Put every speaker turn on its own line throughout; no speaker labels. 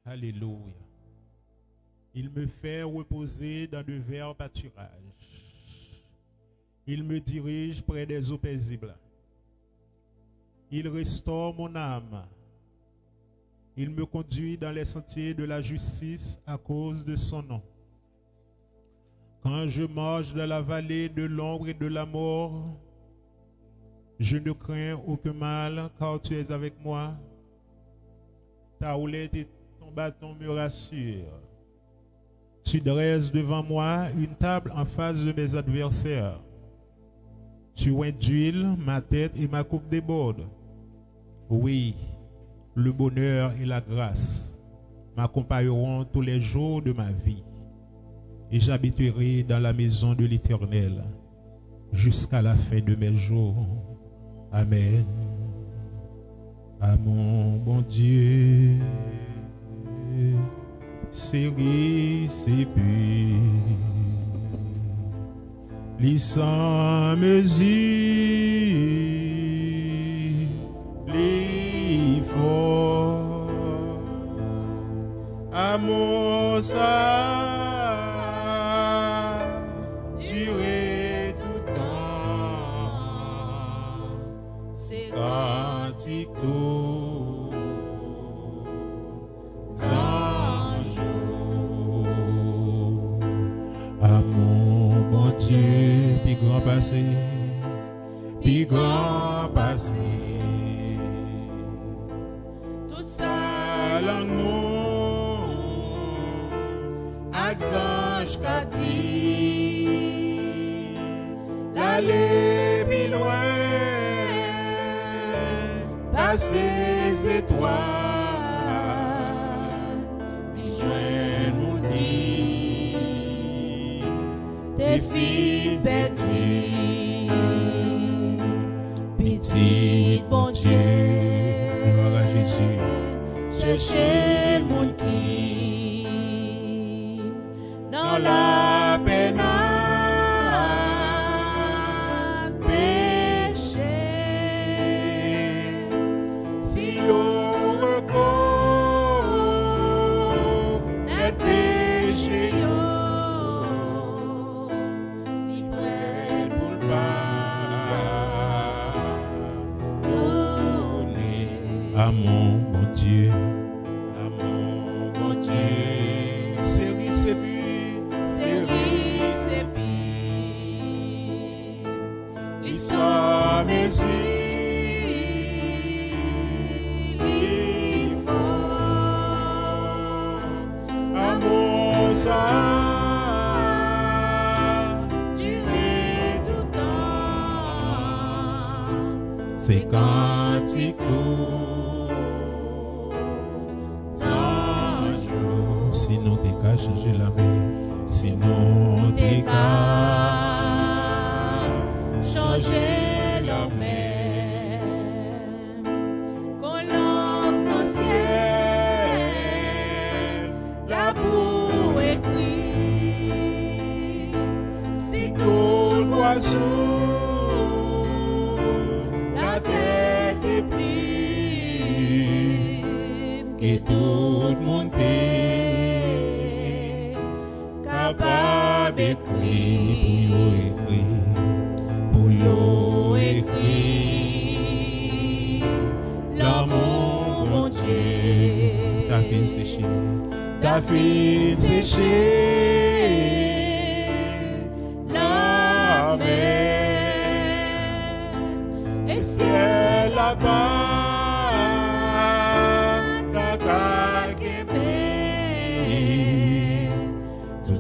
Alléluia. Il me fait reposer dans de verts pâturages. Il me dirige près des eaux paisibles. Il restaure mon âme. Il me conduit dans les sentiers de la justice à cause de son nom. Quand je marche dans la vallée de l'ombre et de la mort, je ne crains aucun mal, car tu es avec moi. Ta houlette et ton bâton me rassurent. Tu dresses devant moi une table en face de mes adversaires. Tu oins d'huile ma tête et ma coupe déborde. Oui, le bonheur et la grâce m'accompagneront tous les jours de ma vie. Et j'habiterai dans la maison de l'Éternel jusqu'à la fin de mes jours. Amen. À mon bon Dieu, série, c'est puis, lis sans mesure, lis fort, amour ça. Passé, puis grand passé, tout ça l'amour, accent qu'a dit, l'aller plus loin, passer les étoiles, les joindre mon dit, tes filles bêtes. Petit bon Dieu, gloire à Jésus, cherchez mon qui dans la peine péché, si on recourt les péchés, libre pour le bas. À mon bon Dieu, série, c'est puis, l'histoire mesure, il faut, amour ça, durer tout temps, c'est cantique. Sinon t'es qu'à changer la main, sinon t'es qu'à changer la main. Colonne au ciel, la boue écrit, si tout le poisson, la tête est prise, et tout le monde capable d'écrire, pour yo écrire, l'amour mon Dieu, ta fille séchée, la mer, et ciel là-bas.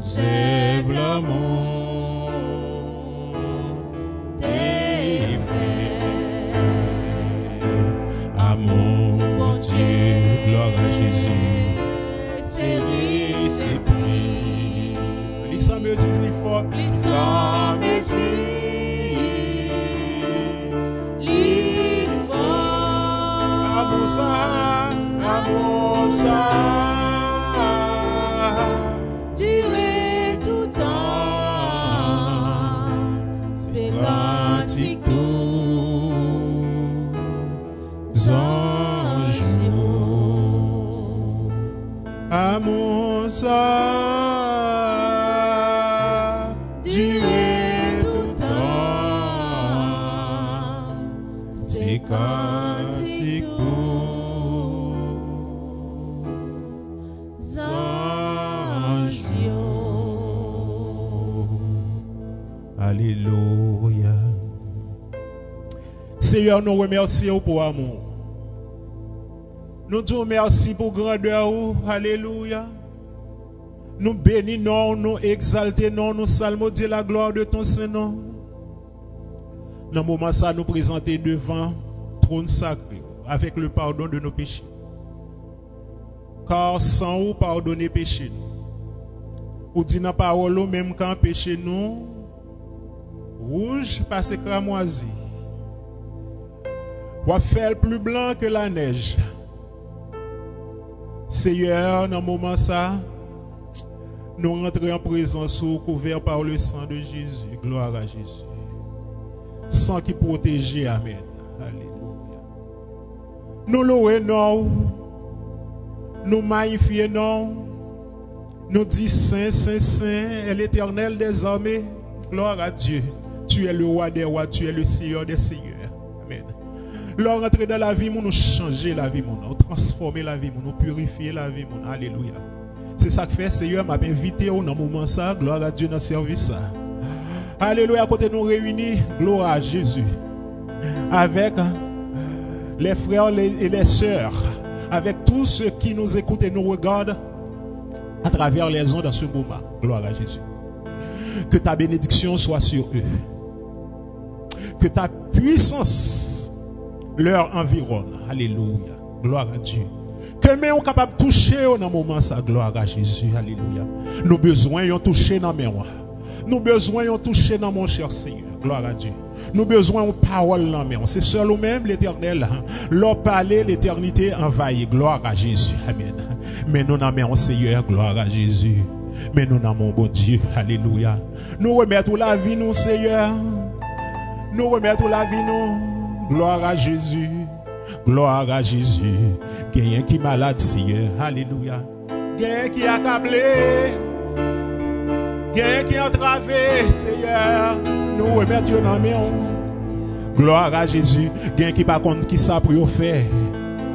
Sève l'amour, tes frères, à mon bon Dieu, gloire à Jésus, c'est lui, c'est pris. Lisa mesure, il faut, Lisa mesure, il faut, amour ça, Amour ça durer tout temps, c'est cantique aux anges. Alléluia. Seigneur, nous remercions pour amour. Nous disons merci pour grandeur. Alléluia. Nous bénissons, nous exaltons, nous salmodions la gloire de ton Saint-Nom. Dans le moment ça, nous présenter devant le trône sacré avec le pardon de nos péchés. Car sans vous pardonner péché nous. Ou dit dans la parole, même quand péché nous, rouge parce cramoisi. Ou faire plus blanc que la neige. Seigneur, dans le moment ça, nous rentrons en présence couvert par le sang de Jésus. Gloire à Jésus. Sang qui protège. Amen. Alléluia. Nous louons, nous magnifions, nous disons Saint, Saint, Saint, est l'Éternel des armées. Gloire à Dieu. Tu es le roi des rois, tu es le Seigneur des seigneurs. Amen. Leur rentrer dans la vie, nous changer la vie, nous transformer la vie, nous purifier la vie. Alléluia. C'est ça que fait, Seigneur m'a invité dans le moment ça. Gloire à Dieu dans le service. Alléluia. À côté de nous réunis, gloire à Jésus. Avec les frères et les sœurs, avec tous ceux qui nous écoutent et nous regardent à travers les ondes dans ce moment. Gloire à Jésus. Que ta bénédiction soit sur eux. Que ta puissance leur environne. Alléluia. Gloire à Dieu. Que nous sommes capables de toucher dans le moment ça. Gloire à Jésus. Alléluia. Nos besoins ont touché dans mes rois. Nos besoins ont touché dans mon cher Seigneur. Gloire à Dieu. Nos besoins ont parole dans mes rois. C'est seul ou même l'Éternel. Leur parler, l'éternité envahit. Gloire à Jésus. Amen. Mais nous n'avons Seigneur. Gloire à Jésus. Mais nous n'avons bon Dieu. Alléluia. Nous remettons la vie, nous, Seigneur. Nous remettons la vie, nous. Gloire à Jésus. Gloire à Jésus. Quelqu'un qui est malade, Seigneur. Alléluia. Quelqu'un qui est accablé. Quelqu'un qui est entravé, Seigneur. Nous remettons dans mes mains. Gloire à Jésus. Quelqu'un qui n'est pas contre qui ça pour faire.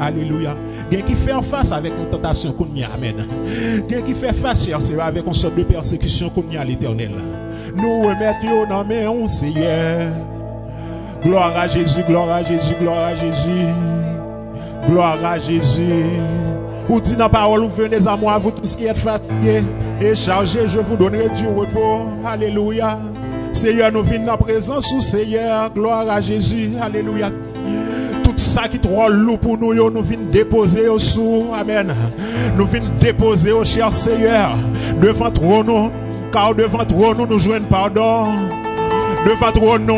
Alléluia. Quelqu'un qui fait face avec une tentation qu'on y a. Amen. Quelqu'un qui fait face, cher Seigneur, avec une sorte de persécution qu'on y a à l'Éternel. Nous remettons dans mes mains, Seigneur. Gloire à Jésus, gloire à Jésus, gloire à Jésus. Gloire à Jésus. Ou dit dans la parole, vous venez à moi, vous tous qui êtes fatigués et chargés, je vous donnerai du repos. Alléluia. Seigneur, nous venons en présence ou Seigneur. Gloire à Jésus. Alléluia. Tout ça qui est trop lourd pour nous, nous venons déposer au sous. Amen. Nous venons déposer au cher Seigneur. Devant trône, car devant trône, nous jouons pardon. Devant trône,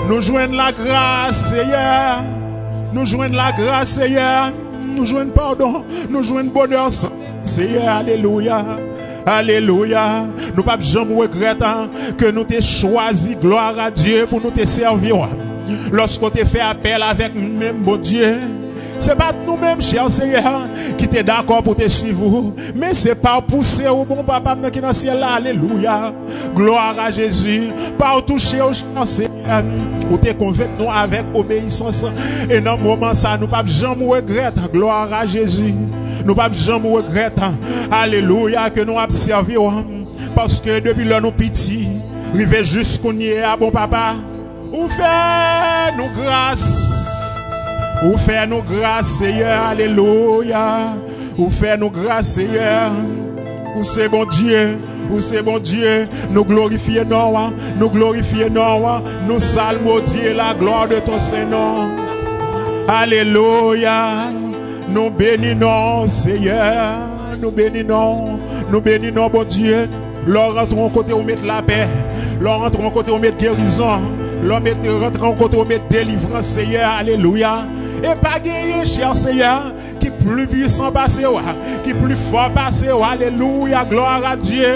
nous jouons la grâce, Seigneur. Nous jouons la grâce, Seigneur. Nous jouons pardon. Nous jouons bonheur, Seigneur. Alléluia. Alléluia. Nous ne pouvons jamais regretter que nous t'ayons choisi, gloire à Dieu, pour nous te servir. Lorsqu'on te fait appel avec nous-mêmes, mon Dieu, ce n'est pas nous-mêmes, cher Seigneur, qui t'es d'accord pour te suivre, mais c'est par pousser au bon papa qui est dans le ciel là. Alléluia. Gloire à Jésus. Par toucher au cher Seigneur, ou te convaincre nous avec obéissance. Et dans le moment ça, nous ne pouvons jamais regretter. Gloire à Jésus. Nous ne pouvons jamais regretter. Alléluia. Que nous avons servi. Parce que depuis là, nous pitié, arrivé jusqu'au nier à bon papa. Ou fait nous grâce. Ou fait nous grâce, Seigneur. Alléluia. Ou fait nous grâce, Seigneur. Ou c'est bon Dieu. Ou c'est bon Dieu. Nous glorifions, nous glorifions, nous salmodions la gloire de ton Saint-Nom. Alléluia. Nous bénissons, Seigneur. Nous bénissons, bon Dieu. Leur rentrons côté où mettre la paix. Leur rentrons côté où mettre guérison. Leur rentrons côté où mettre délivrance, Seigneur. Alléluia. Et pas gagner, cher Seigneur, qui plus puissant passé, qui plus fort passé. Alléluia. Gloire à Dieu.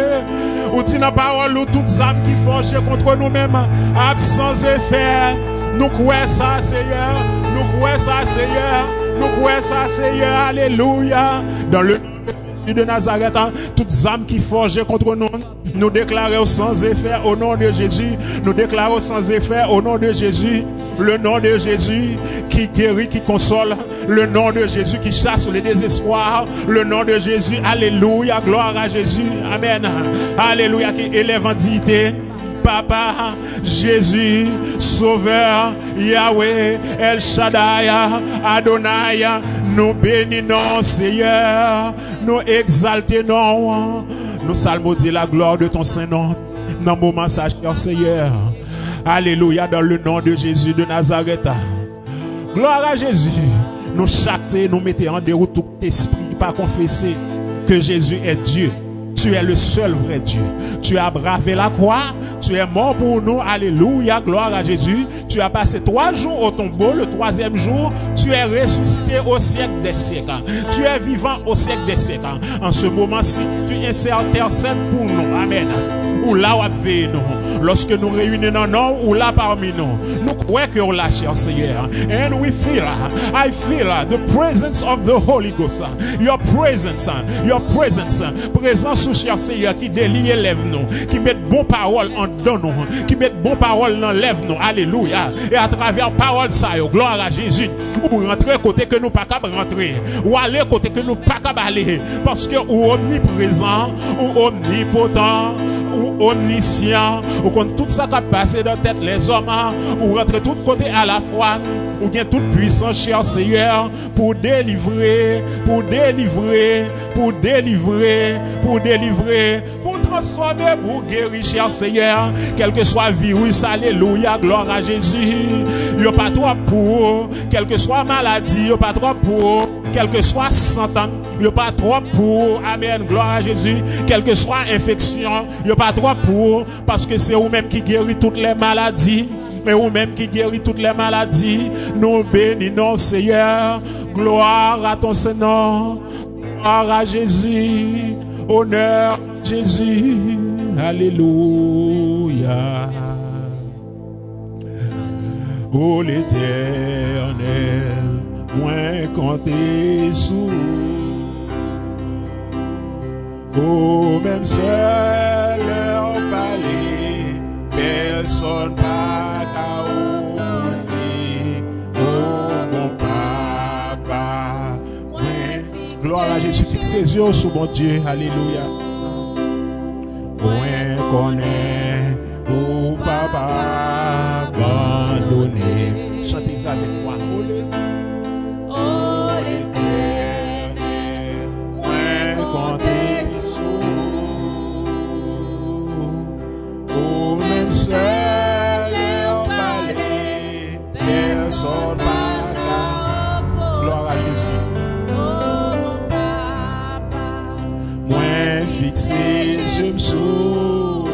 Ou dit dans la parole, ou toutes âmes qui forgent contre nous-mêmes, absence effet. Nous croyons ça, Seigneur. Nous croyons ça, Seigneur. Nous croyons ça, Seigneur. Alléluia. Dans le de Nazareth, toutes âmes qui forgent contre nous, nous déclarons sans effet au nom de Jésus. Nous déclarons sans effet au nom de Jésus. Le nom de Jésus qui guérit, qui console. Le nom de Jésus qui chasse le désespoir. Le nom de Jésus, alléluia, gloire à Jésus. Amen. Alléluia, qui élève en dignité. Papa, Jésus, Sauveur, Yahweh, El Shaddai, Adonai, nous bénissons, Seigneur, nous exaltons, nous salmodions la gloire de ton Saint-Nom. Dans le moment, ça, cher Seigneur. Alléluia, dans le nom de Jésus de Nazareth. Gloire à Jésus. Nous chacun, nous mettons en déroute tout esprit qui pas confesser que Jésus est Dieu. Tu es le seul vrai Dieu. Tu as bravé la croix. Tu es mort pour nous. Alléluia. Gloire à Jésus. Tu as passé 3 jours au tombeau. Le 3e jour, tu es ressuscité au siècle des siècles. Tu es vivant au siècle des siècles. En ce moment-ci, tu intercèdes pour nous. Amen. Ou là où nous. Lorsque nous réunissons nous, ou là parmi nous. Nous croyons que nous lâchons, cher Seigneur. And we feel, I feel the presence of the Holy Ghost. Your presence. Présence, cher Seigneur, qui délie lève nous, qui met bon parole en dedans nous, qui met bon parole dans lève nous. Alléluia. Et à travers parole ça, gloire à Jésus. Ou rentrer côté que nous pas capable rentrer, ou aller côté que nous pas capable aller, parce que ou omniprésent, ou omnipotent, ou omniscient, ou quand tout ça qui a passé dans la tête les hommes, ou rentrer tout côté à la fois, ou bien toute puissance, cher Seigneur, pour délivrer, pour transformer, pour guérir, cher Seigneur, quel que soit virus, alléluia, gloire à Jésus. Il n'y a pas trop pour, quelle que soit maladie, il n'y a pas trop pour, quel que soit santé, il n'y a pas trop pour, amen, gloire à Jésus, quelle que soit infection, il n'y a pas trop pour, parce que c'est vous-même qui guérit toutes les maladies. Mais vous-même qui guérit toutes les maladies, nous bénissons, Seigneur. Gloire à ton Seigneur. Gloire à Jésus. Honneur à Jésus. Alléluia. Oh l'Éternel, moins compté sous. Oh même seul leur palais, personne pas. Gloire à Jésus, fixe ses yeux sur mon Dieu, alléluia. Moins qu'on est, oh papa, abandonné. Chantez ça avec moi. Oh l'Éternel, moins qu'on est sous. Oh même seul, leur palais, personne pas. Gloire à Jésus. Fixé, je me sous,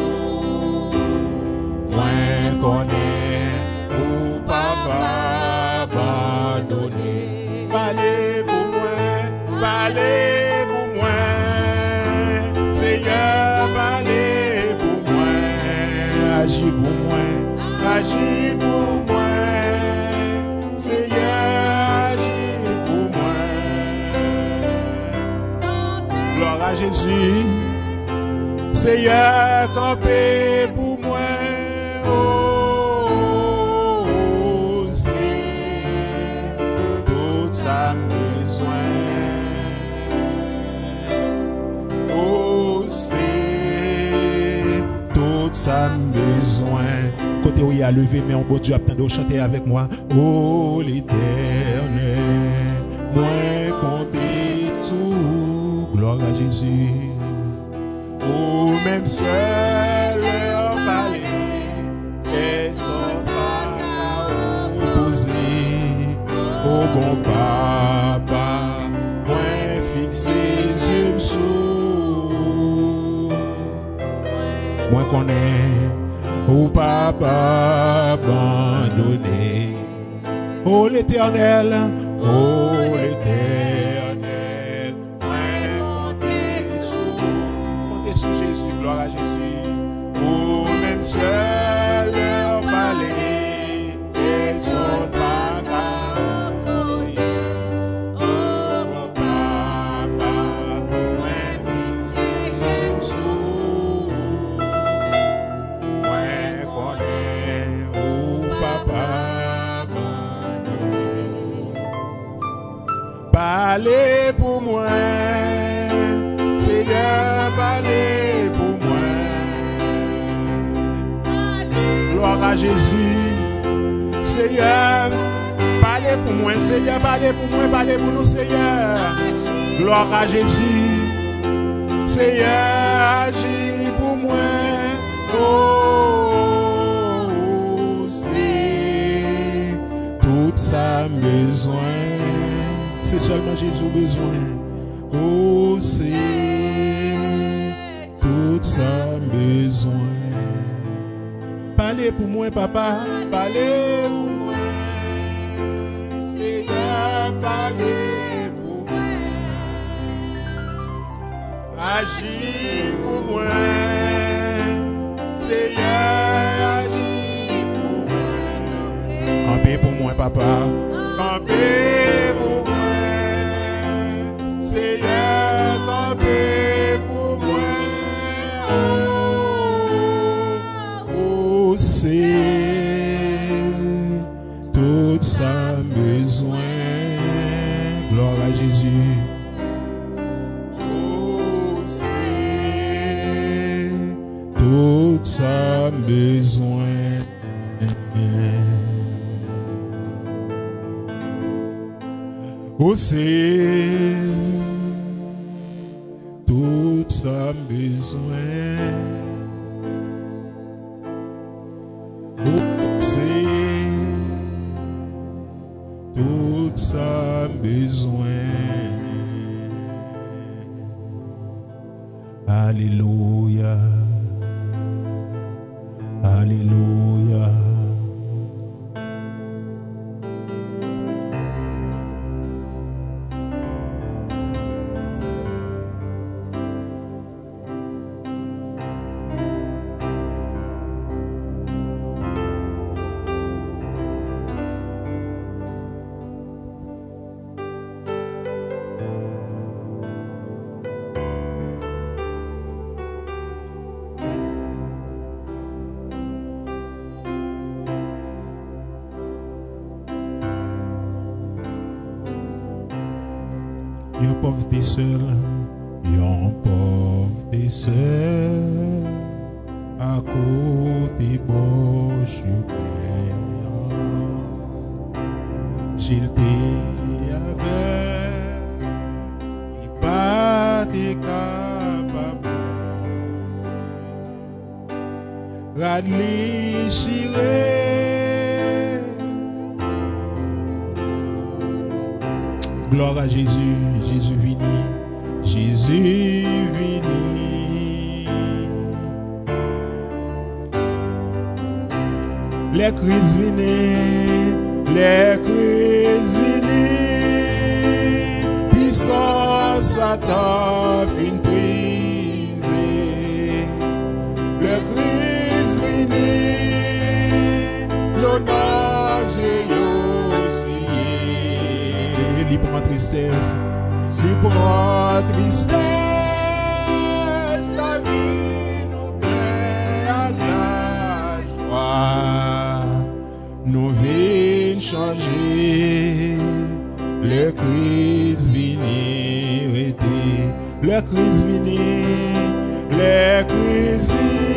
moins qu'on est, ou papa abandonné. Valez pour moi, Seigneur, valez pour moi, agis pour moi, Seigneur, agis pour moi. Gloire à Jésus. Seigneur, campé pour moi, oh, c'est tout ça besoin, oh, c'est tout ça besoin. Côté où il y a levé, mais on peut Dieu attendre de chanter avec moi, oh l'Éternel, moins compter tout, gloire à Jésus. Oh, même seul leur palais, personne pas opposé. Oh, bon papa, moins fixé, je me sous. Moins qu'on est, oh papa, abandonné. Oh, l'Éternel, oh, l'Éternel. Gloire à Jésus, oh même seul leur palais, personne pas opposé. Oh mon papa, moins Jésus. Seigneur, parlez pour moi, Seigneur, parlez pour moi, parlez pour nous, Seigneur. Gloire à Jésus. Seigneur, agis pour moi. Oh, c'est tout ça besoin. C'est seulement Jésus besoin. Oh, c'est tout ça besoin. Parlez pour moi, papa. Parlez pour moi. Seigneur, parlez pour moi. Agis pour moi. Seigneur, agis pour moi. Campez pour moi, papa. Campez pour moi. Seigneur, campez pour moi. Oh, c'est tout ça besoin. Gloire à Jésus. Oh, c'est tout ça besoin. Oh, c'est tout ça besoin. Oh, c'est tout ça besoin. Alléluia. Alléluia. Yon pauvreté seul, yon pauvreté seul, à côté boche Gilles avait, il pas capable, Radli chiré. Gloire à Jésus, Jésus vini, Jésus vini. Les crises viennent, les crises viennent, puissance Satan fin brisée. Les crises viennent, l'honneur lui prend tristesse, la vie nous plaît à la joie, nous venons changer, le Christ vient, le Christ vient, le Christ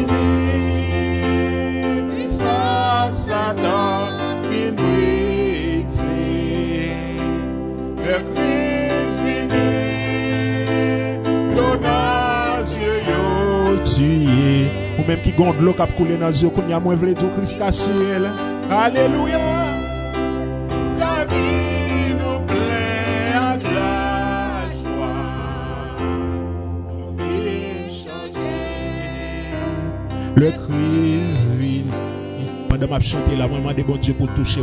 vient, puissance Satan fin brisée. Le Christ vini, l'honneur yo tué. Ou même qui gonde l'eau cap couler dans les yeux, qu'on y a moins vle tout Christ caché. Alléluia. La vie nous plaît à la joie. Nous vient changer. Le Christ vini. Pendant que je chante là, moi je bon Dieu pour toucher.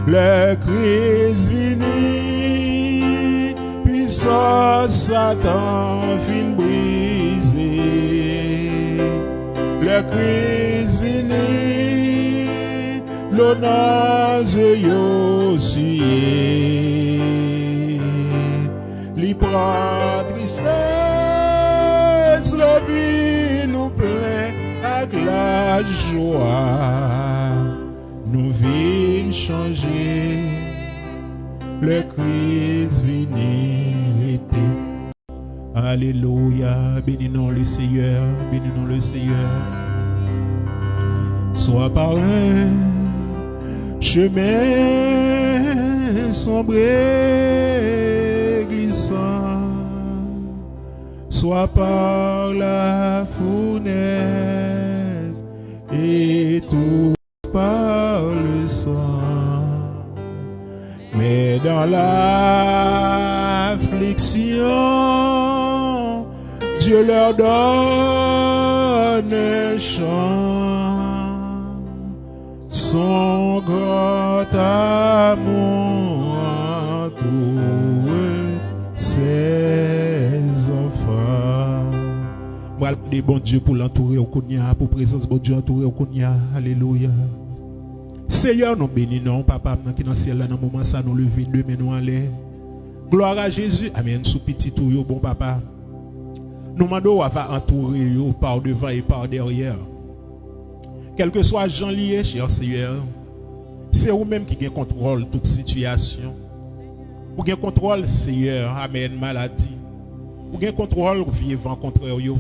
Le Christ vini, puissance Satan fin brisée. Le Christ vini, l'honneur yo sué. Li prend tristesse, la vie nous plaît avec la joie. Nous venons changer, le Christ vini. Alléluia, bénissons le Seigneur, bénissons le Seigneur. soit par un chemin sombre et glissant, soit par la fournaise et tout par le sang. Mais dans l'affliction, Dieu leur donne un chant, son grand amour entoure ses enfants. Voilà des bons Dieu pour l'entourer au Kounia, pour présence bon Dieu entourer au Kounia. Alléluia. Seigneur, nous bénissons, papa, qui dans le ciel, dans le moment, ça nous lever, demain nous aller. Gloire à Jésus. Amen. Sous petit tout, bon papa. Nous demandons à entourer par devant et par derrière. Quel que soit Jean lié, cher Seigneur, c'est vous-même qui avez contrôle toute situation. Vous avez contrôle, Seigneur, amen, maladie. Vous avez contrôle, vieux vent contraire. Vous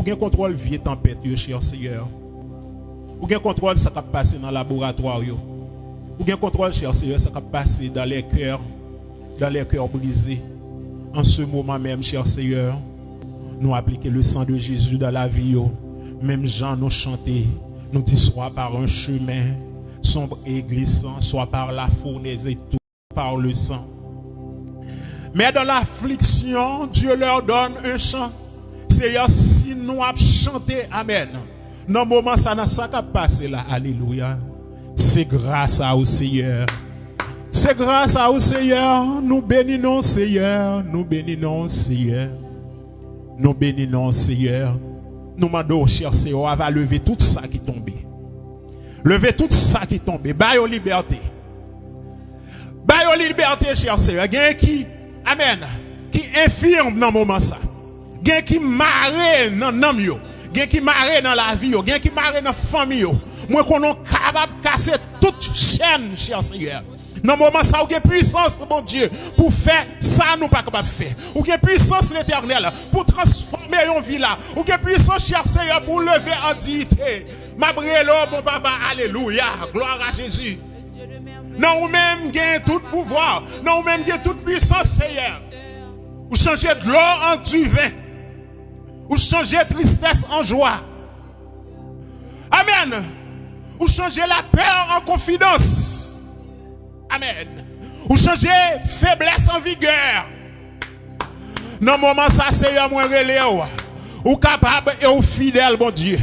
avez contrôle, vieux tempête, cher Seigneur. Vous avez contrôle, ça va passer dans le laboratoire. Vous avez contrôle, cher Seigneur, ça va passer dans les cœurs brisés. En ce moment même, cher Seigneur, nous appliquons le sang de Jésus dans la vie. Même Jean nous chantait, nous dit soit par un chemin sombre et glissant, soit par la fournaise et tout par le sang. Mais dans l'affliction, Dieu leur donne un chant. Seigneur, si nous avons chanté, amen. Dans le moment, ça n'a pas passé là. Alléluia. C'est grâce à vous, Seigneur. C'est grâce à vous, Seigneur. Nous bénissons, Seigneur. Nous bénissons, Seigneur. Nous bénissons, Seigneur. Nous demandons, cher Seigneur, on va lever tout ça qui tombe. Lever tout ça qui tombe. Baille aux liberté. Baille aux liberté, cher Seigneur. Quelqu'un qui, amen, qui infirme dans le moment ça. Quelqu'un qui marre dans l'âme. Gen qui marre dans la vie, gen qui marre dans la famille. Moi, qu'on est capable de casser toute chaîne, cher Seigneur. Dans le moment, ça, ou gen puissance, mon Dieu, pour faire ça, nous pas capable de faire. Ou gen puissance l'éternel, pour transformer une vie là. Ou gen puissance, cher Seigneur, pour lever en dignité. Ma brelo, mon papa, alléluia, gloire à Jésus. Non, ou même gen tout pouvoir. Non, ou même gen toute puissance, Seigneur. Ou changer de l'eau en du vin. Ou changer tristesse en joie. Amen. Ou changer la peur en confidence. Amen. Ou changer faiblesse en vigueur. Dans le moment ça, Seigneur, moi relé ou capable et ou fidèle, bon Dieu.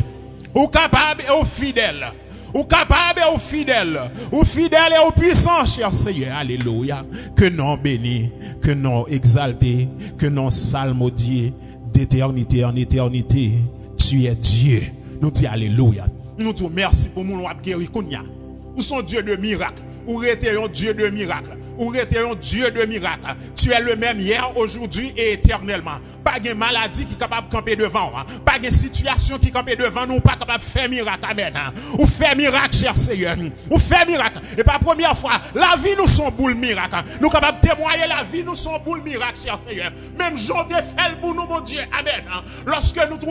Ou capable et ou fidèle. Ou capable et ou fidèle. Ou fidèle et ou puissant, cher Seigneur. Alléluia. Que non béni, que non exalté, que non salmodié. D'éternité en éternité, tu es Dieu. Nous disons alléluia. Nous disons merci pour nous guérir. Nous sommes Dieu de miracle. Ou êtes un Dieu de miracle. Ou êtes un Dieu de miracle. Tu es le même hier, aujourd'hui et éternellement. Pas de maladie qui est capable de camper devant. Pas de situation qui est capable devant nous. Pas capable de faire miracle. Amen. Ou faire miracle, cher Seigneur. Ou faire miracle. Et pas la première fois, la vie nous sont boule miracle. Nous sommes capables de témoigner la vie nous sont boule miracle, cher Seigneur. Même Jean te fait pour nous, mon Dieu. Amen. Lorsque nous te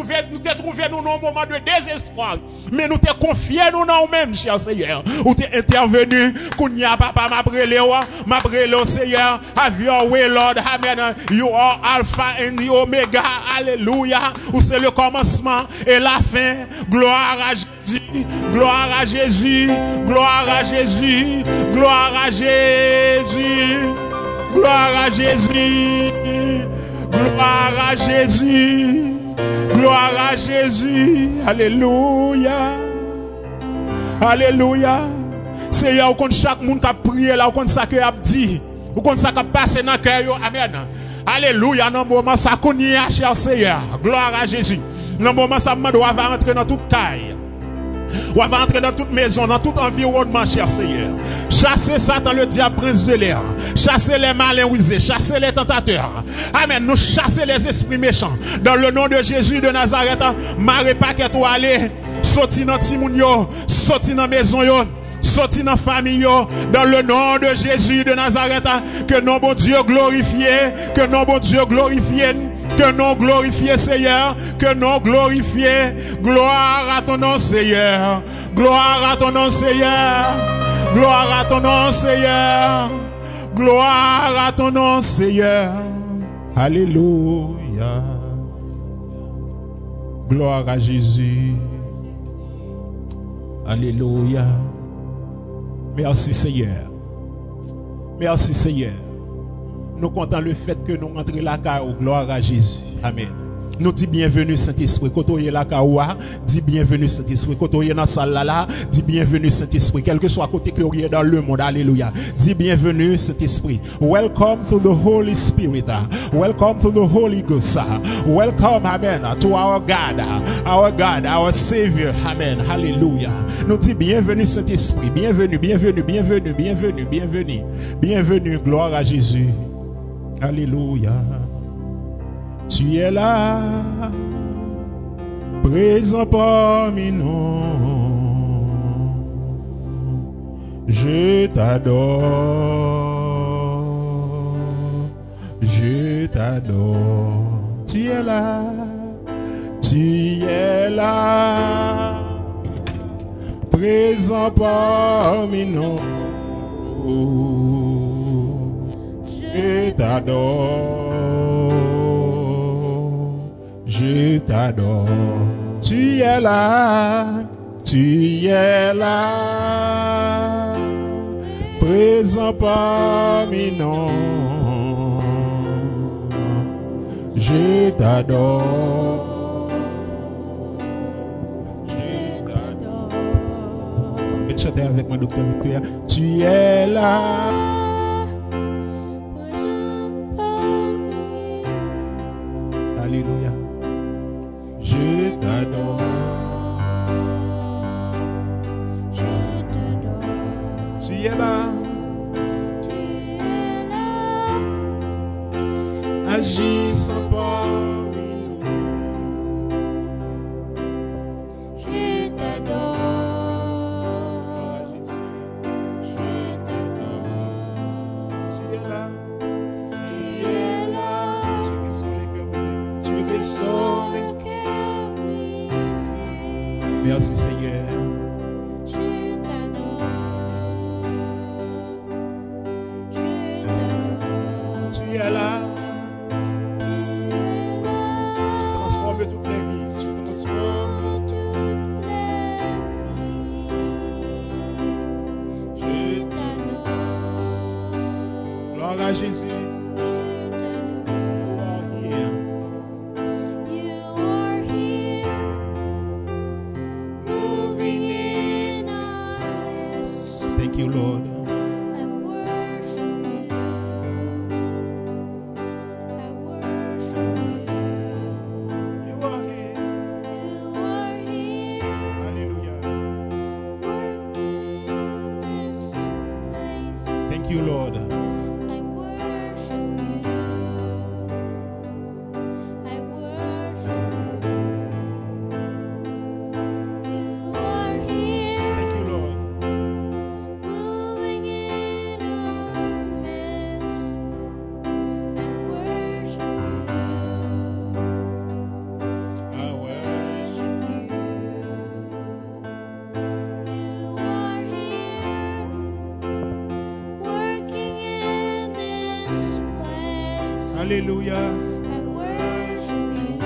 trouvions nous dans un moment de désespoir. Mais nous te confions nous dans nous-mêmes, cher Seigneur. Ou te intervenu. Kounia papa m'a brûlé. Ma brûlé, Seigneur. Have your way, Lord. Amen. You are Alpha and the Omega. Alléluia. Où c'est le commencement et la fin. Gloire à Jésus. Gloire à Jésus. Gloire à Jésus. Gloire à Jésus. Gloire à Jésus. Gloire à Jésus. Gloire à Jésus. Alléluia. Alléluia. Seigneur, quand chaque monde qui a prié là, quand ça que a dit, ou quand ça qui a passé dans le cœur, amen. Alléluia, dans le moment ça connaît, cher Seigneur. Gloire à Jésus. Dans le moment ça me doit rentrer dans toute caille. On va entrer dans toute maison, dans tout environnement, cher Seigneur. Chasser Satan, le diable, prince de l'air. Chasser les malins rusés, chasser les tentateurs. Amen. Nous chasser les esprits méchants. Dans le nom de Jésus de Nazareth, marre paquet ou aller. Sorti dans Timounio, sorti dans maison yo. Sorti dans la famille, dans le nom de Jésus de Nazareth, que non bon Dieu glorifié, que non bon Dieu glorifié, Que non glorifié, Seigneur. Que non glorifié. Gloire à ton nom, Seigneur. Gloire à ton nom, Seigneur. Gloire à ton nom, Seigneur. Gloire à ton nom, Seigneur. Alléluia. Gloire à Jésus. Alléluia. Merci, Seigneur. Merci, Seigneur. Nous comptons le fait que nous rentrons la caille. Gloire à Jésus. Amen. Nous disons bienvenue Saint-Esprit. Quand on est là, dis bienvenue Saint-Esprit. Quand on est dans la salle là, dis bienvenue Saint-Esprit. Quel que soit côté que vous êtes dans le monde, alléluia. Dis bienvenue Saint-Esprit. Welcome to the Holy Spirit. Welcome to the Holy Ghost. Welcome, amen, to our God, our Savior. Amen. Hallelujah. Nous disons bienvenue Saint-Esprit. Bienvenue, bienvenue, bienvenue, bienvenue, bienvenue. Bienvenue, gloire à Jésus. Alléluia. Tu es là, présent parmi nous. Je t'adore, je t'adore. Tu es là, présent parmi nous. Je t'adore. Je t'adore, tu es là, présent parmi nous. Je t'adore, je t'adore. Et chantez avec moi, docteur Victoria. Tu es là. Alléluia. Je t'adore. Tu es là. Agissant parmi nous. Je t'adore. Je t'adore. Tu es là. Tu ressors les cœurs brisés. Merci Seigneur. Tu es là. Tu transformes toutes les vies. Tu transformes toutes les vies. Je t'adore. Gloire à Jésus. Thank you, Lord.
I worship you. I worship you.
You are here.
You are here.
Hallelujah.
Working in this place.
Thank you, Lord.
I worship you. I worship you. You are here.
Thank you, Lord.
Moving in our midst, I worship
I worship
you. You are here, working in this place.
Hallelujah.
I worship you.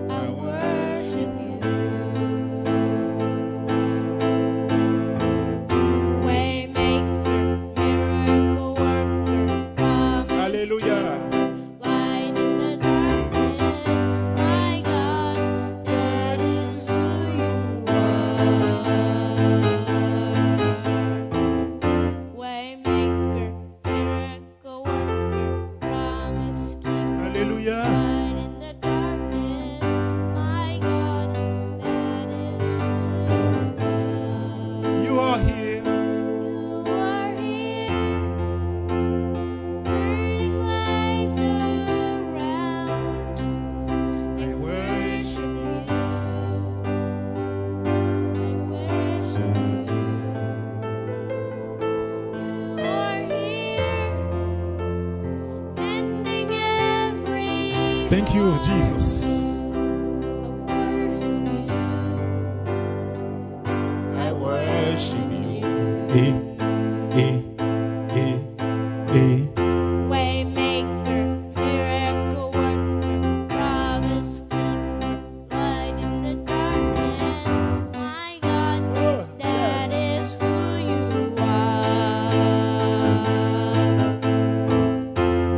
I worship you. Waymaker, miracle worker, promise
Hallelujah.
light in the darkness, my God, that is who you are. Waymaker, miracle worker, promise keeper,
Hallelujah.
light in the darkness, my God, that is who
You
you are.
are here.
You are here, turning lives around.
I worship you.
I worship you. You are here, mending
Thank you, Jesus.
I worship you.
Eh, eh, eh, eh.
Waymaker, miracle worker, promise keeper, light in the darkness. My God, that is who you are.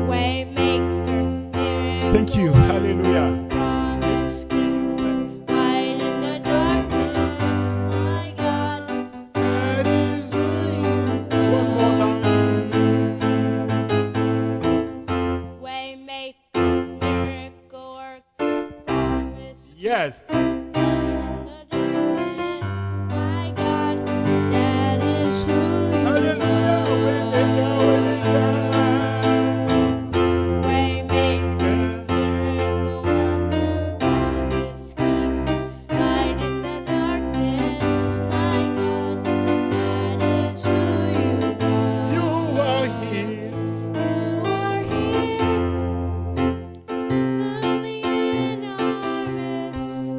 Waymaker, miracle
Thank you. Hallelujah.
promise keeper, light in the darkness. My God,
That is
who you
one more time.
Waymaker, miracle worker, promise
Yes.
keeper, light in the darkness. My God, that is who you
Hallelujah. Waymaker, waymaker.
Waymaker, miracle worker, promise keeper, light in the darkness. My God, that is who you
You
are.
are here.
You are here, moving in our midst.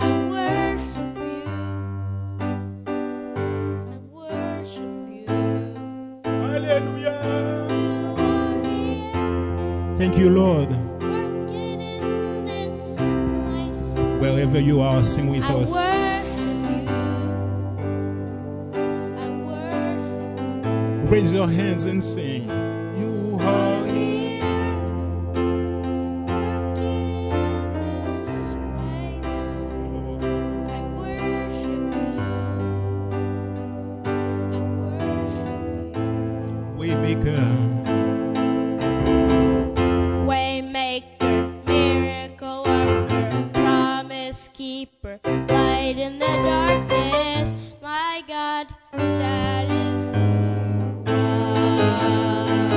I worship you. I worship you.
Hallelujah.
You are here,
Thank you, Lord.
working in this place.
Wherever you are, sing with
I
us.
worship you. I worship you.
Raise your hands and sing. You are here.
Here, working in this place. I worship you. I worship you.
Waymaker.
Waymaker, miracle worker, promise keeper, light in the darkness. My God, that is who you are.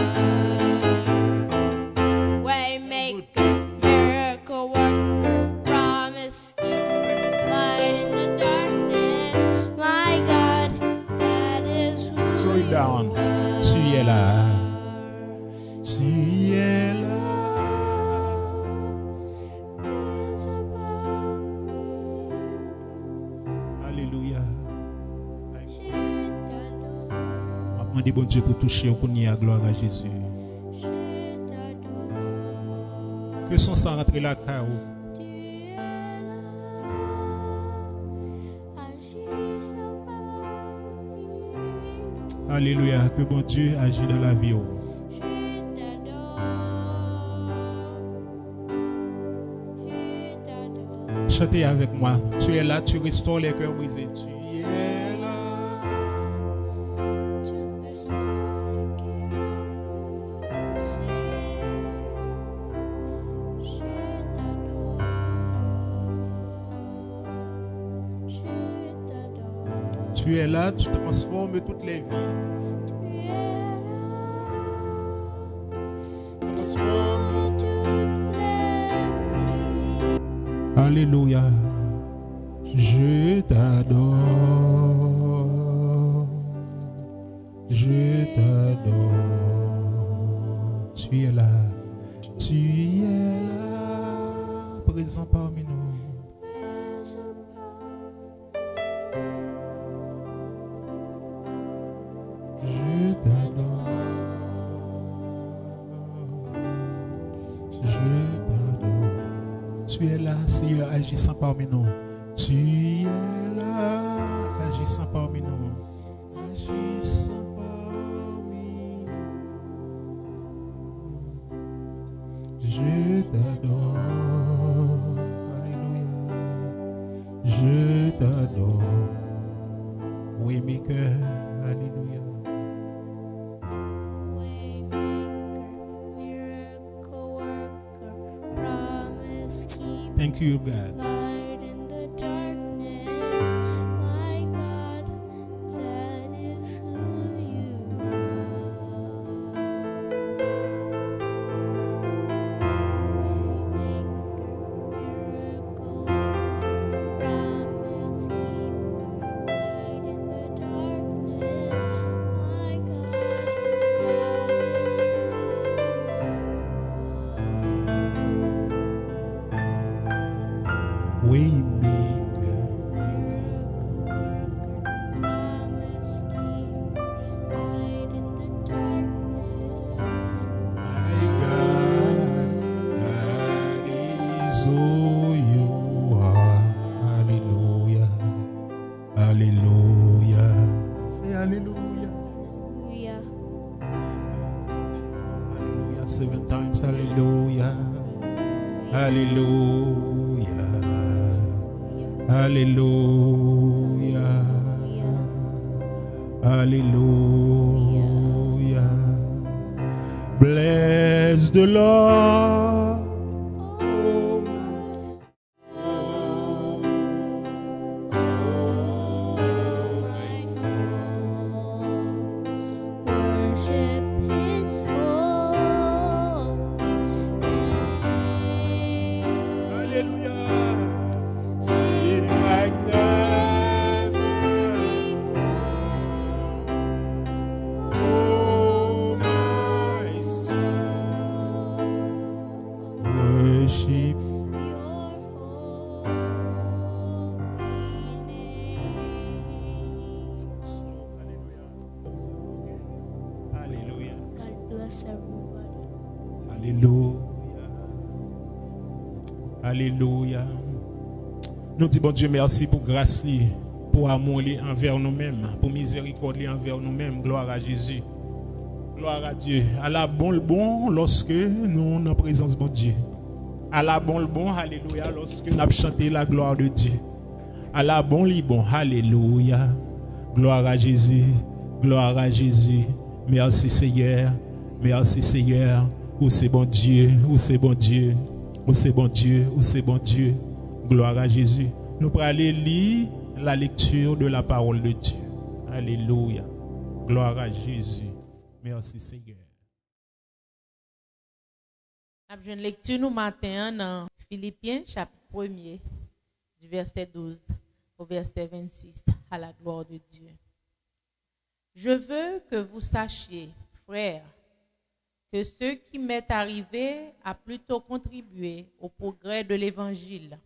Waymaker, miracle worker, promise keeper, light in the darkness. My God, that is who
Slow it down.
you are.
Tu es là. Tu es là. Alléluia. On va demander bon Dieu pour toucher au connaît à gloire à Jésus. Que son sang rentre la caille. Alléluia. Que bon Dieu agit dans la vie. Chantez avec moi. Tu es là, tu restaures les cœurs brisés. Tu es là. Tu es là, tu transformes toutes les vies. Transforme. Alléluia. Je t'adore. Je t'adore. Tu es là. Tu es là. Présent parmi nous. Je t'adore. Je t'adore. Tu es là, Seigneur, agissant parmi nous. Tu es là, agissant parmi nous. Agissant parmi nous. Je t'adore. Alléluia. Je t'adore. Oui, mes cœurs. Alléluia. Thank you, God.
Light in the darkness, my God, that is who you are.
7 times. Hallelujah. Hallelujah. Hallelujah. Hallelujah. Bless the Lord. Oh, my soul.
Worship His holy name.
Hallelujah.
Sing
Like never
before.
Oh, my soul. Worship.
Your holy name.
Hallelujah.
God bless everybody.
Alléluia. Alléluia. Nous disons, bon Dieu, merci pour grâce, pour amour envers nous-mêmes, pour miséricorde envers nous-mêmes. Gloire à Jésus. Gloire à Dieu. À la bon le bon lorsque nous sommes en présence de Dieu. À la bon le bon, alléluia, lorsque nous avons chanté la gloire de Dieu. À la bon le bon, alléluia. Gloire à Jésus. Gloire à Jésus. Merci Seigneur. Merci Seigneur. Où c'est bon Dieu. Où c'est bon Dieu. Où c'est bon Dieu. Où c'est bon Dieu. Gloire à Jésus. Nous pourrons aller lire la lecture de la parole de Dieu. Alléluia. Gloire à Jésus. Merci Seigneur.
Nous avons une lecture nous matin dans Philippiens chapitre 1er du verset 12 au verset 26 à la gloire de Dieu. Je veux que vous sachiez, frères, que ce qui m'est arrivé a plutôt contribué au progrès de l'Évangile.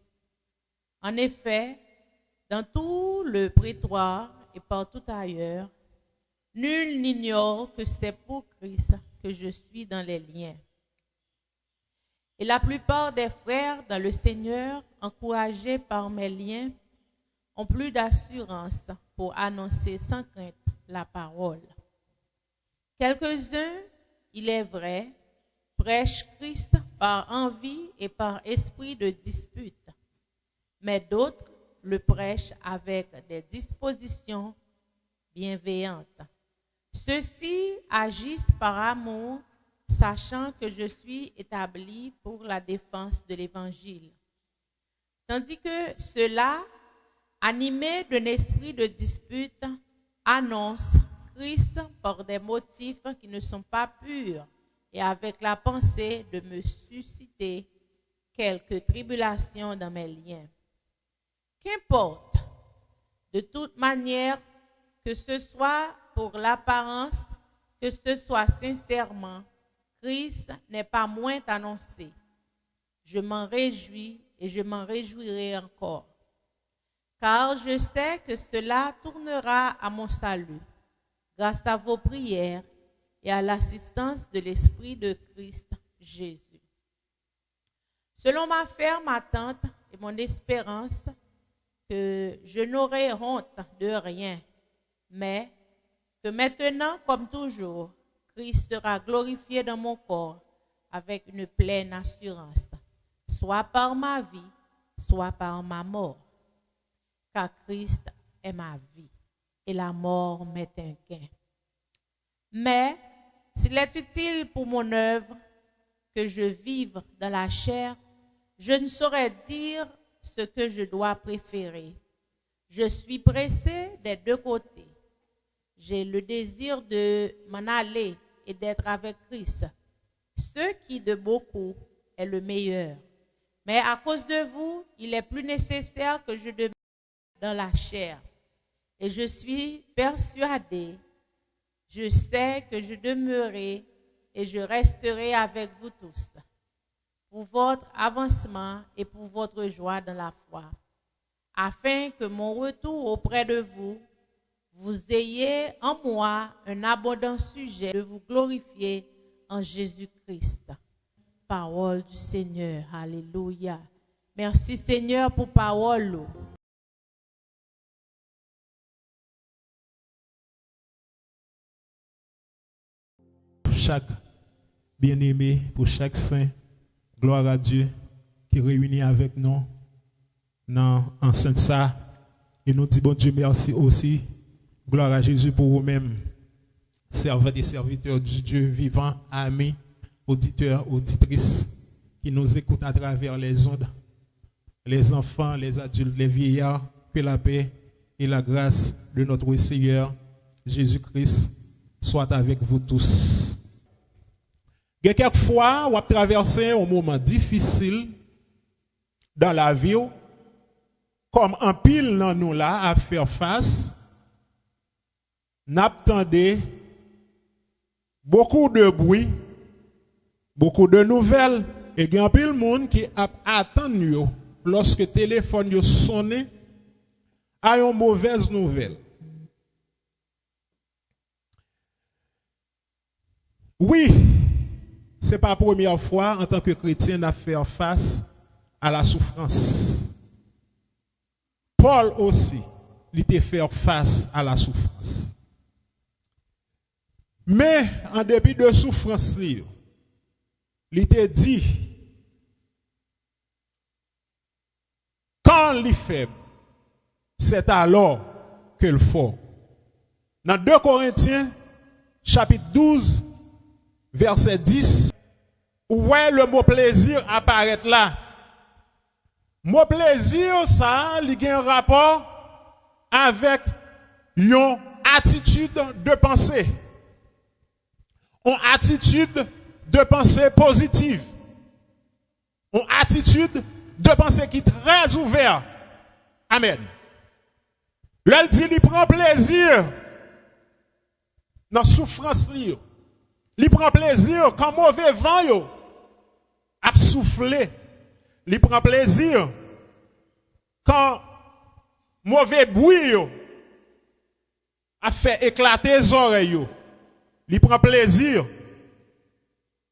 En effet, dans tout le prétoire et partout ailleurs, nul n'ignore que c'est pour Christ que je suis dans les liens. Et la plupart des frères dans le Seigneur, encouragés par mes liens, ont plus d'assurance pour annoncer sans crainte la parole. Quelques-uns, il est vrai, prêchent Christ par envie et par esprit de dispute, mais d'autres le prêchent avec des dispositions bienveillantes. Ceux-ci agissent par amour, sachant que je suis établi pour la défense de l'Évangile. Tandis que ceux-là, animés d'un esprit de dispute, annoncent Christ par des motifs qui ne sont pas purs et avec la pensée de me susciter quelques tribulations dans mes liens. Qu'importe, de toute manière, que ce soit pour l'apparence, que ce soit sincèrement, Christ n'est pas moins annoncé. Je m'en réjouis et je m'en réjouirai encore, car je sais que cela tournera à mon salut, grâce à vos prières et à l'assistance de l'Esprit de Christ Jésus. Selon ma ferme attente et mon espérance, que je n'aurai honte de rien, mais que maintenant, comme toujours, Christ sera glorifié dans mon corps avec une pleine assurance, soit par ma vie, soit par ma mort. Car Christ est ma vie et la mort m'est un gain. Mais s'il est utile pour mon œuvre que je vive dans la chair, je ne saurais dire ce que je dois préférer. Je suis pressé des deux côtés. J'ai le désir de m'en aller et d'être avec Christ, ce qui de beaucoup est le meilleur. Mais à cause de vous, il est plus nécessaire que je demeure dans la chair. Et je suis persuadé, je sais que je demeurerai et je resterai avec vous tous, pour votre avancement et pour votre joie dans la foi, afin que mon retour auprès de vous, vous ayez en moi un abondant sujet de vous glorifier en Jésus-Christ. Parole du Seigneur. Alléluia. Merci Seigneur pour parole.
Chaque bien-aimé, pour chaque saint. Gloire à Dieu qui réunit avec nous dans enceinte ça. Et nous disons bon Dieu merci aussi. Gloire à Jésus pour vous-même, servants et serviteurs du Dieu vivant, amis, auditeurs, auditrices qui nous écoutent à travers les ondes, les enfants, les adultes, les vieillards, que la paix et la grâce de notre Seigneur Jésus-Christ soient avec vous tous. Il y a quelquefois, on a traversé un moment difficile dans la vie, comme un pile dans nous là à faire face, n'attendez beaucoup de bruit, beaucoup de nouvelles, et il y a un pile monde qui attend lorsque le téléphone sonne à une mauvaise nouvelle. Oui, ce n'est pas la première fois en tant que chrétien à faire face à la souffrance. Paul aussi, il était fait face à la souffrance. Mais en dépit de souffrance, il était dit, quand il est faible, c'est alors que le fort. Dans 2 Corinthiens, chapitre 12, verset 10, où le mot plaisir apparaît là. Mot plaisir, ça, il a un rapport avec une attitude de pensée. Une attitude de pensée positive. Une attitude de pensée qui est très ouverte. Amen. Là, il dit, il prend plaisir dans la souffrance. Il prend plaisir quand mauvais vent a soufflé. Il prend plaisir quand mauvais bruit a fait éclater les oreilles. Il prend plaisir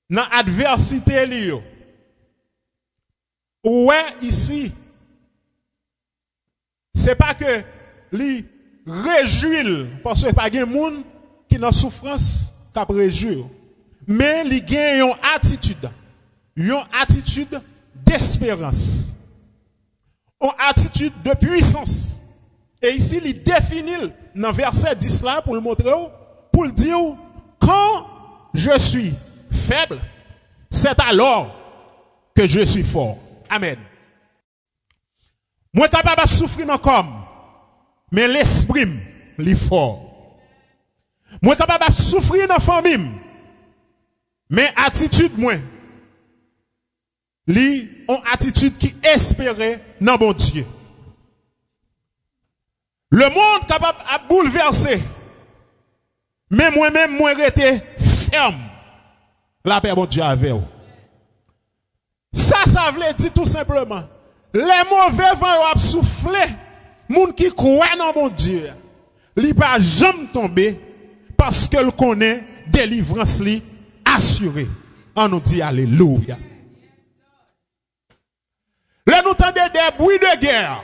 dans l'adversité. Ouais, ici, c'est pas que li réjouit parce que pas de monde qui dans souffrance cap réjouir, mais li gagne une attitude d'espérance, une attitude de puissance. Et ici il définit dans verset 10 là pour le montrer, pour le dire, quand je suis faible, c'est alors que je suis fort. Amen. Moi capable de souffrir dans le corps, mais l'esprit est fort. Moi capable de souffrir dans la famille, mais attitude moi, li une attitude qui espérait dans mon Dieu. Le monde capable de bouleverser, mais moi-même moi rester ferme. La paix mon Dieu avec vous. Ça veut dire tout simplement, les mauvais vents ont soufflé, moun qui croit dans mon Dieu, li pas jamais tomber parce que le connaît délivrance li assurée. On nous dit alléluia. Là nous entendons des bruits de guerre.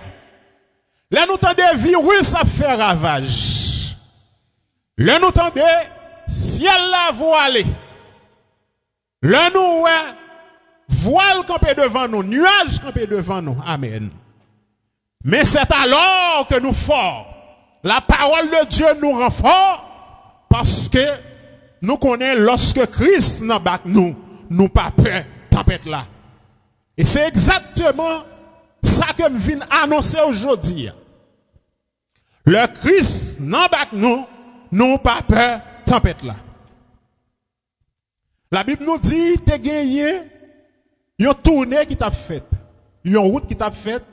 Là nous entendons des virus à faire ravage. Là nous entendons ciel la voilé. Là nous voile campé devant nous, nuages campé devant nous. Amen. Mais c'est alors que nous forts. La parole de Dieu nous rend forts parce que nous connaissons lorsque Christ n'a pas nous pas peur tempête là. Et c'est exactement ça que je viens annoncer aujourd'hui. Le Christ n'a pas nous pas peur tempête là. La Bible nous dit t'es gagné une tournée qui t'a faite, une route qui t'a faite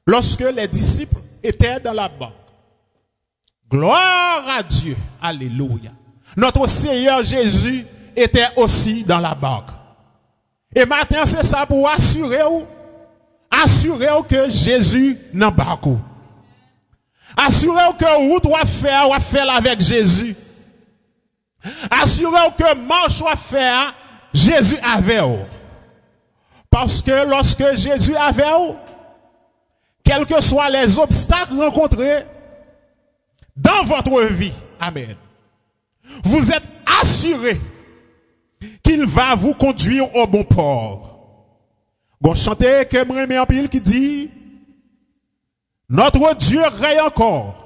lorsque les disciples étaient dans la barque. Gloire à Dieu. Alléluia. Notre Seigneur Jésus était aussi dans la barque. Et maintenant, c'est ça pour assurer que Jésus n'a pas. Assurer que route va faire avec Jésus. Assurer que marche va faire Jésus avec vous. Parce que lorsque Jésus avait vous, quels que soient les obstacles rencontrés dans votre vie, amen, vous êtes assurés qu'il va vous conduire au bon port. Gon chanté que m'aime en pile qui dit, notre Dieu règne encore.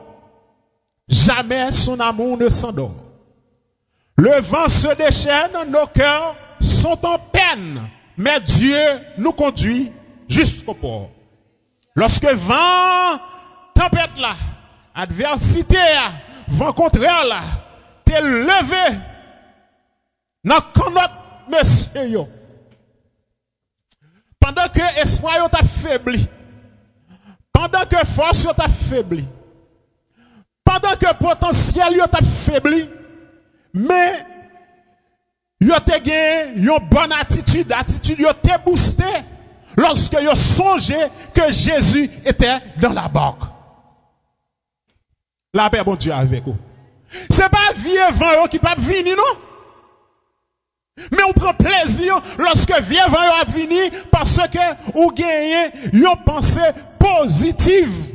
Jamais son amour ne s'endort. Le vent se déchaîne, nos cœurs sont en peine, mais Dieu nous conduit jusqu'au port. Lorsque vent, tempête là, adversité, vent contraire là, t'es levé dans notre monsieur. Pendant que espoir t'a faibli, pendant que force t'a faibli, pendant que potentiel t'a faibli, mais yo te gagné une bonne attitude yo te boosté lorsque yo songé que Jésus était dans la barque. La paix bon Dieu avec vous. C'est pas vieux vent qui pas venir non. Mais on prend plaisir lorsque vieux vent a venir parce que ou gagne une pensée positive.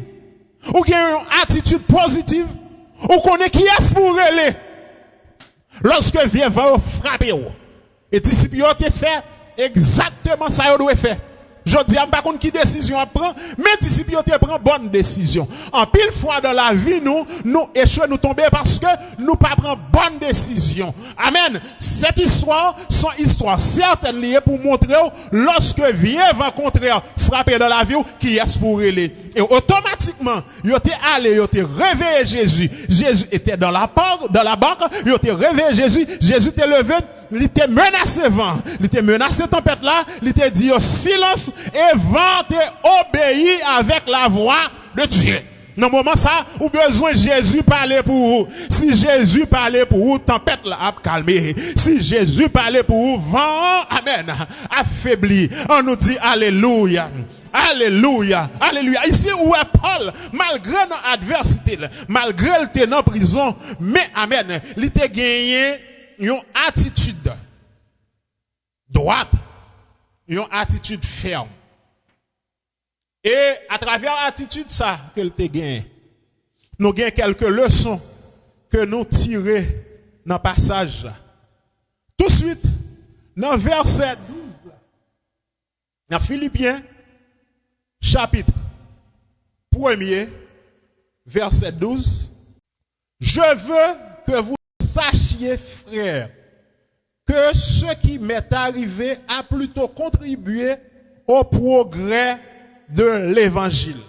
Ou gagne une attitude positive. Ou connaît qui est pour aller. Lorsque vieux vent frapper et disciples ont fait exactement ça qu'ils doivent faire. Je dis, je ne sais pas qui décision à prendre, mais disciples ont pris bonne décision. En pile fois dans la vie, nous échouons, nous tombons parce que nous pas prendre bonne décision. Amen. Cette histoire, son histoire certaine liée pour montrer lorsque vieux vent contraire frapper dans la vie, qui est pour aller. Et automatiquement, ils ont allé, ils ont réveillé Jésus. Jésus était dans la barque, ils ont réveillé Jésus. Jésus était levé. Il était menacé vent, il était menacé tempête là, il était dit au silence et vent te obéi avec la voix de Dieu. Dans le moment ça, ou besoin Jésus parler pour vous. Si Jésus parlait pour vous, tempête là a calmé. Si Jésus parlait pour vous, vent, amen, affaibli. On nous dit alléluia. Alléluia, alléluia. Ici où est Paul, malgré notre adversité, malgré le était en prison, mais amen, il était gagné une attitude droite, une attitude ferme. Et à travers l'attitude ça qu'elle te gagne, nous gagnons quelques leçons que nous tirons dans le passage là. Tout de suite, dans verset 12, dans Philippiens, chapitre 1er, verset 12, je veux que vous sachiez, frères, que ce qui m'est arrivé a plutôt contribué au progrès de l'évangile.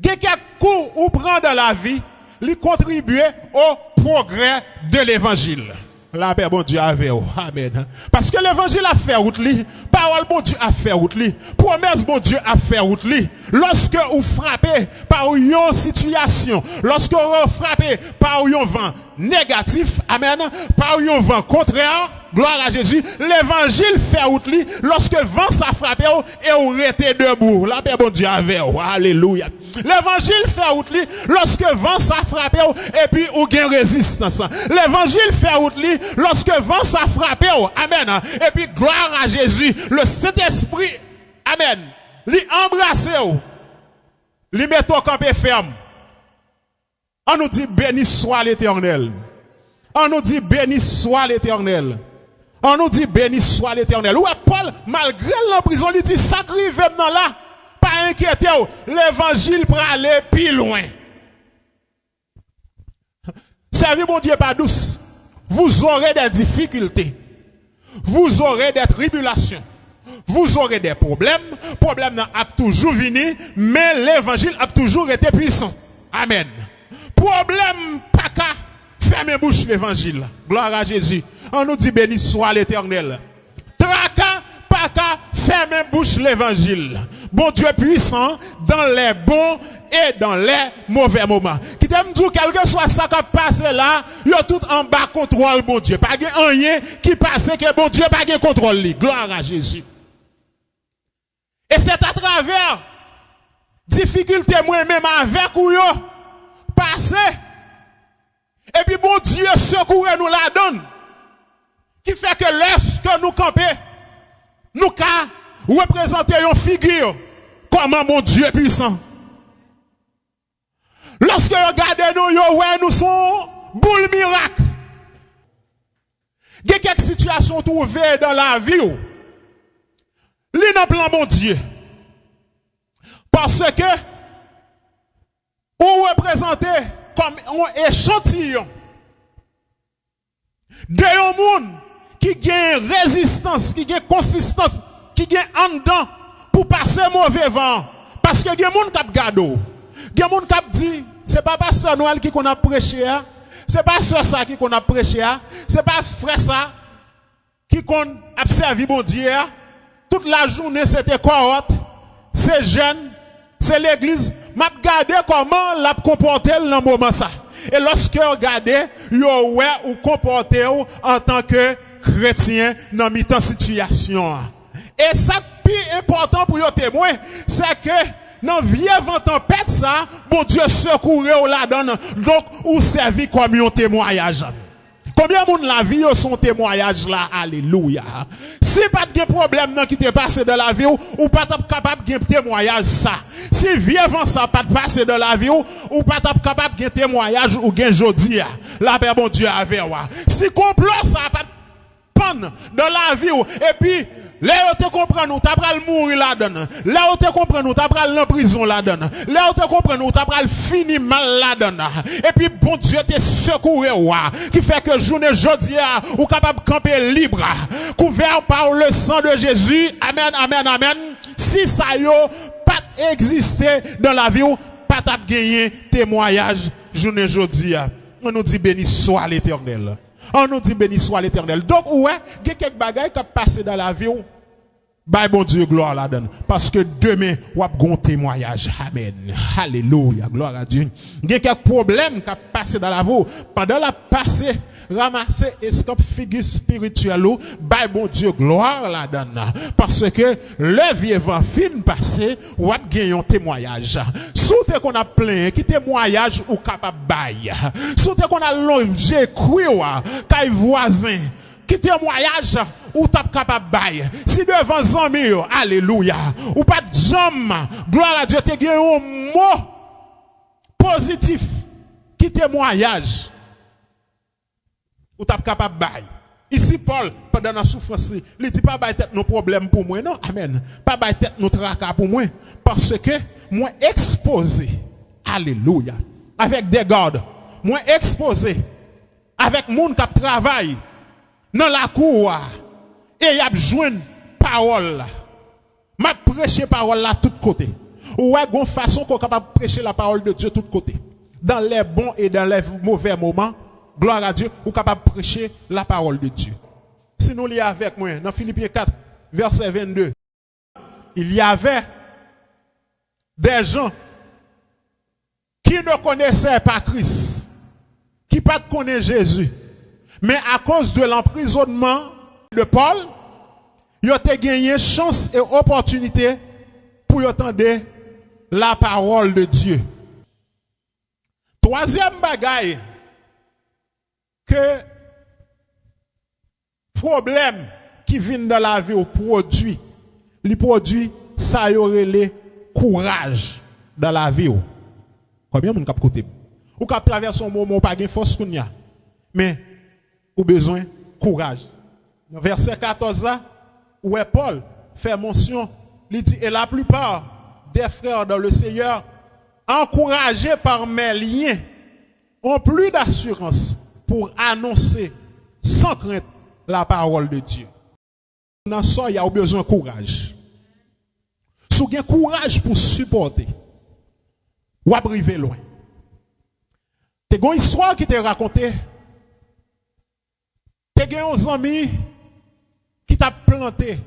Quelques coups ou prend dans la vie, lui contribuer au progrès de l'évangile. La paix, bon Dieu, avec vous. Amen. Parce que l'évangile a fait route li, parole, bon Dieu, a fait route li, promesse, bon Dieu, a fait route li. Lorsque vous frappez par une situation, lorsque vous frappez par un vent négatif, amen, par un vent contraire, gloire à Jésus, l'évangile fait route li, lorsque vent ça frappe et vous restez debout. La paix, bon Dieu, avec vous. Alléluia. L'évangile fait route li, lorsque vent ça frappe et puis vous gagnez résistance. L'évangile fait route li, lorsque vent ça frappe, amen, et puis gloire à Jésus, le Saint-Esprit, amen, lui embrasse, lui met au campé ferme. On nous dit béni soit l'Éternel. On nous dit béni soit l'Éternel. On nous dit béni soit l'Éternel. Ouais, Paul, malgré la prison, il dit sacrifiez maintenant là, pas inquiétez, l'évangile pour aller plus loin. Servez mon Dieu pas douce. Vous aurez des difficultés. Vous aurez des tribulations. Vous aurez des problèmes. Problèmes a toujours venu, mais l'évangile a toujours été puissant. Amen. Problème pas qu'à fermer bouche l'évangile. Gloire à Jésus. On nous dit béni soit l'Éternel. Tracas pas qu'à fermer bouche l'évangile. Bon Dieu puissant dans les bons et dans les mauvais moments. Qui t'aime dire quel que soit ça qui passe là, il y a tout en bas contrôle bon Dieu. Pas rien qui passe que bon Dieu pas de contrôle. Gloire à Jésus. Et c'est à travers difficulté moi-même avec ou yo passer. Et puis bon Dieu secoue nous la donne. Qui fait que lorsque nous camper, nous ka représenter une figure comment mon Dieu est puissant. Lorsque vous regardez nous, ouais, nous sommes boule miracle. Il y a quelques situations trouvées dans la vie. Li nan plan mon Dieu. Parce que on représente comme un échantillon de un monde qui gagne résistance, qui gagne consistance, qui gagne en dedans pour passer mauvais vent. Parce que il y a des gens qui gado. Il y a des gens qui dit c'est pas pasteur Noël qui qu'on a prêché, c'est pas sœur ça qui qu'on a prêché, c'est pas frère ça qui qu'on a servi bon Dieu. Toute la journée c'était cohorte, c'est jeune, c'est l'église. M'a regardé comment l'a comporté dans le moment ça. Et lorsque vous regardez, vous ouais ou comportez en tant que chrétien dans mi-temps situation. Et ça plus important pour vous témoin, c'est que dans vieux vent tempête ça, bon Dieu secourir ou la donne. Donc ou servi comme un témoignage. Combien de monde la vie son témoignage là, alléluia. Si pas de problème qui t'est passé dans la vie ou pas capable de témoignage ça. Si vieux vent ça pas de passer dans la vie ou pas capable de témoignage ou gain jodi la paix bon Dieu avec moi. Si complot ça pas panne dans la vie et puis là où te comprend nous t'as pral mourir là-dedans. Là où te comprend nous t'as pral en prison là-dedans. Là où te comprend nous t'as pral fini mal là-dedans. Et puis bon Dieu te secouru qui fait que journée jodi ou capable camper libre couvert par le sang de Jésus. Amen amen amen. Si ça yo pas exister dans la vie ou pas t'a gagner témoignage journée jodi on nous dit béni soit l'Éternel. On nous dit béni soit l'Éternel. Donc ouais, il y a quelques bagailles qui passent dans la vie. Bah bon Dieu, gloire la donne. Parce que demain, on va un témoignage. Amen. Alléluia. Gloire à Dieu. Il y a quelques problèmes qui passent dans la vie. Pendant la passée, ramasser escape figure spirituelle. Bah bon Dieu, gloire la donne. Parce que le vieux vent fin passé, on va gagner un témoignage. Soute qu'on a plein, qui témoignage ou capable bail. Soute qu'on a longé, croix, kay voisin. Qui témoignage ou t'as capable bail. Si devant zami, alléluia. Ou pas de jambe, gloire à Dieu, te gagné un mot positif qui témoignage. Ou t'as capable bail. Ici Paul pendant la souffrance, il dit pas bail tête nos problèmes pour moi non, amen. Pas bail tête nos tracas pour moi parce que moi exposé. Alléluia. Avec des gardes, moi exposé avec monde qui travaille dans la cour et y a besoin parole. M'a prêcher parole là tout côté. Ouais, gon façon qu'on capable prêcher la parole de Dieu tout côté. Dans les bons et dans les mauvais moments, gloire à Dieu, ou capable prêcher la parole de Dieu. Si nous lisons avec moi dans Philippiens 4 verset 22, il y avait des gens qui ne connaissaient pas Christ, qui pas connaissaient Jésus. Mais à cause de l'emprisonnement de Paul, il a gagné chance et opportunité pour entendre la parole de Dieu. Troisième bagaille que problème qui vient dans la vie au produit, les produits ça y aurait le courage dans la vie. Combien de cap côté ou cap traverser un moment pas gain force qu'on y a. Mais ou besoin courage. Dans verset 14 où Paul fait mention, il dit et la plupart des frères dans le Seigneur encouragés par mes liens ont plus d'assurance pour annoncer sans crainte la parole de Dieu. Dans ça il y a besoin de courage. Si vous avez courage pour supporter, ou arriver loin. C'est une histoire qui t'a raconté. Tu as un ami qui t'a planté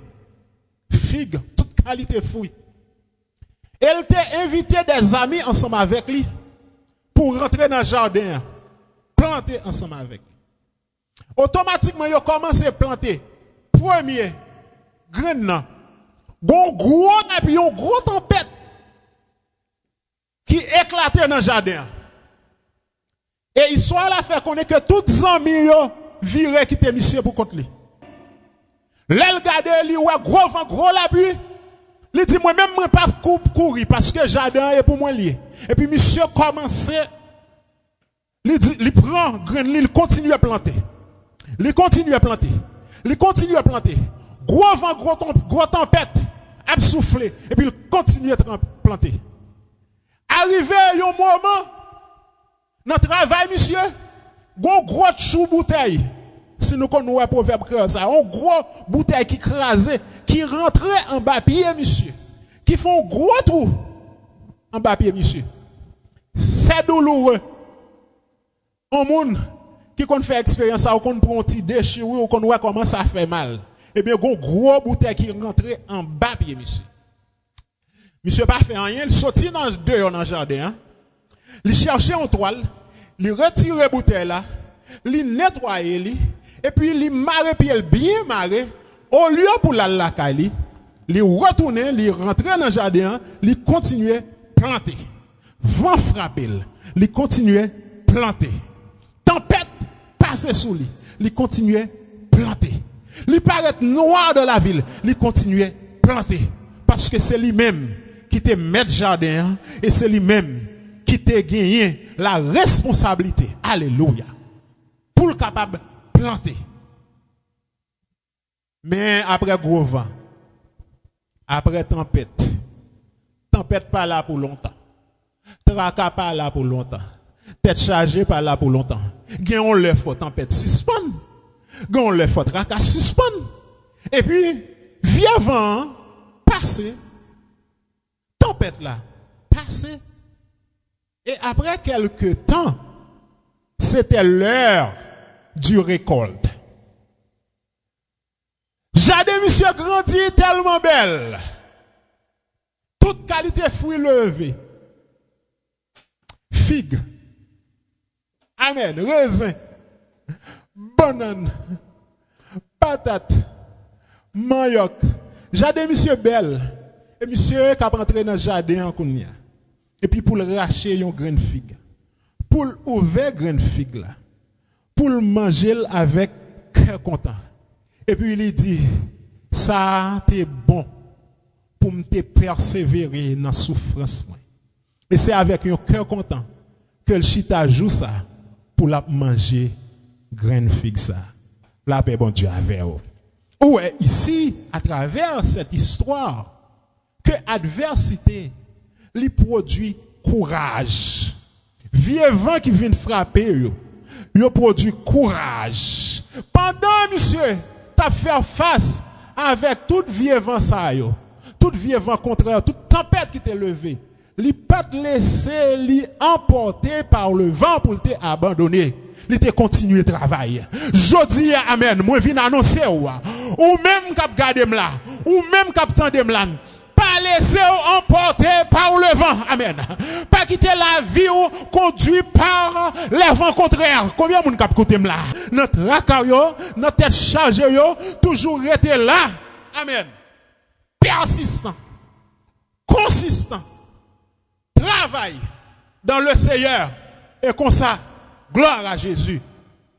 figue, toute qualité fruit. Elle t'a invité des amis ensemble avec lui pour rentrer dans le jardin, planter ensemble avec lui. Automatiquement, ils ont commencé à planter. Premier, grain, gros et puis une grosse tempête qui éclatait dans le jardin. Et l'histoire là fait connaître que tous les amis viré qui était monsieur pour contre lui. L'elle gade li ouais gros vent gros la pluie. Il dit moi même moi pas courir parce que jardin est pour moi lié. Et puis monsieur commençait il prend grain il continue à planter. Il continue à planter. Il continue à planter. Gros vent, gros tempête, a soufflé. Et puis il continue à planter. Arrivé un moment, dans le travail, monsieur, gros chou bouteille. Si nous connaissons un proverbe comme ça, un gros bouteille qui crasait, qui rentrait en bas pied, monsieur. Qui font gros trou en bas pied, monsieur. C'est douloureux. Un monde qui fait expérience, ça, qu'on prend un petit déchirure, ou qu'on voit comment ça fait mal. Eh bien, un gros bouteille qui rentrait en bas pied, monsieur. Monsieur pas fait rien, il sortit dans le jardin, hein? Il cherchait en toile, il retirait la bouteille là, il nettoyait, et puis il marrait, puis il bien marrait, au lieu pour la caille, il retournait, il rentrait dans le jardin, il continuait planter. Vent frappé, il continuait planter. Tempête passait sous lui, il continuait planter. Il paraît noir dans la ville, il continuait planter. Parce que c'est lui-même qui te maître jardin, et c'est lui-même qui t'a gagné la responsabilité, alléluia, pour le capable planter. Mais après gros vent, après tempête pas là pour longtemps, tracas pas là pour longtemps, tête chargée pas là pour longtemps. Gagnons le faut tempête suspend, gagnons le faut tracas suspend, et puis vieux vent passé, tempête là passé. Et après quelques temps, c'était l'heure du récolte. Jardin monsieur grandit tellement belle. Toute qualité fruits levés. Figue. Amen. Raisin. Banane. Patate. Manioc. Jardin monsieur belle. Et monsieur qui a rentré dans le jardin en Kounia. Et puis pour le racher une graine figue. Pour ouvrir graine figue là. Pour le manger avec cœur content. Et puis il dit, ça t'est bon pour me persévérer dans la souffrance. Et c'est avec un cœur content que le chita joue ça pour la manger graine figue ça. La paix bon Dieu avec vous. Ou est ici, à travers cette histoire, que adversité lui produit courage. Vieux vent qui vient frapper, il produit courage. Pendant, monsieur, t'as fait face avec tout vieux vent ça, tout vieux vent contraire, toute tempête qui t'est levée, il pas te laisser lui emporter par le vent pour te abandonner. Il te continuer travail. Jodi amen, moi viens annoncer ou même cap garder là, ou même cap tendre là. Pas laisser emporter par le vent. Amen. Pas quitter la vie ou conduit par les vents contraires. Combien de monde cap côté là? Notre racario, notre tête chargée toujours rester là. Amen. Persistant. Consistant. Travail dans le Seigneur. Et comme ça, gloire à Jésus.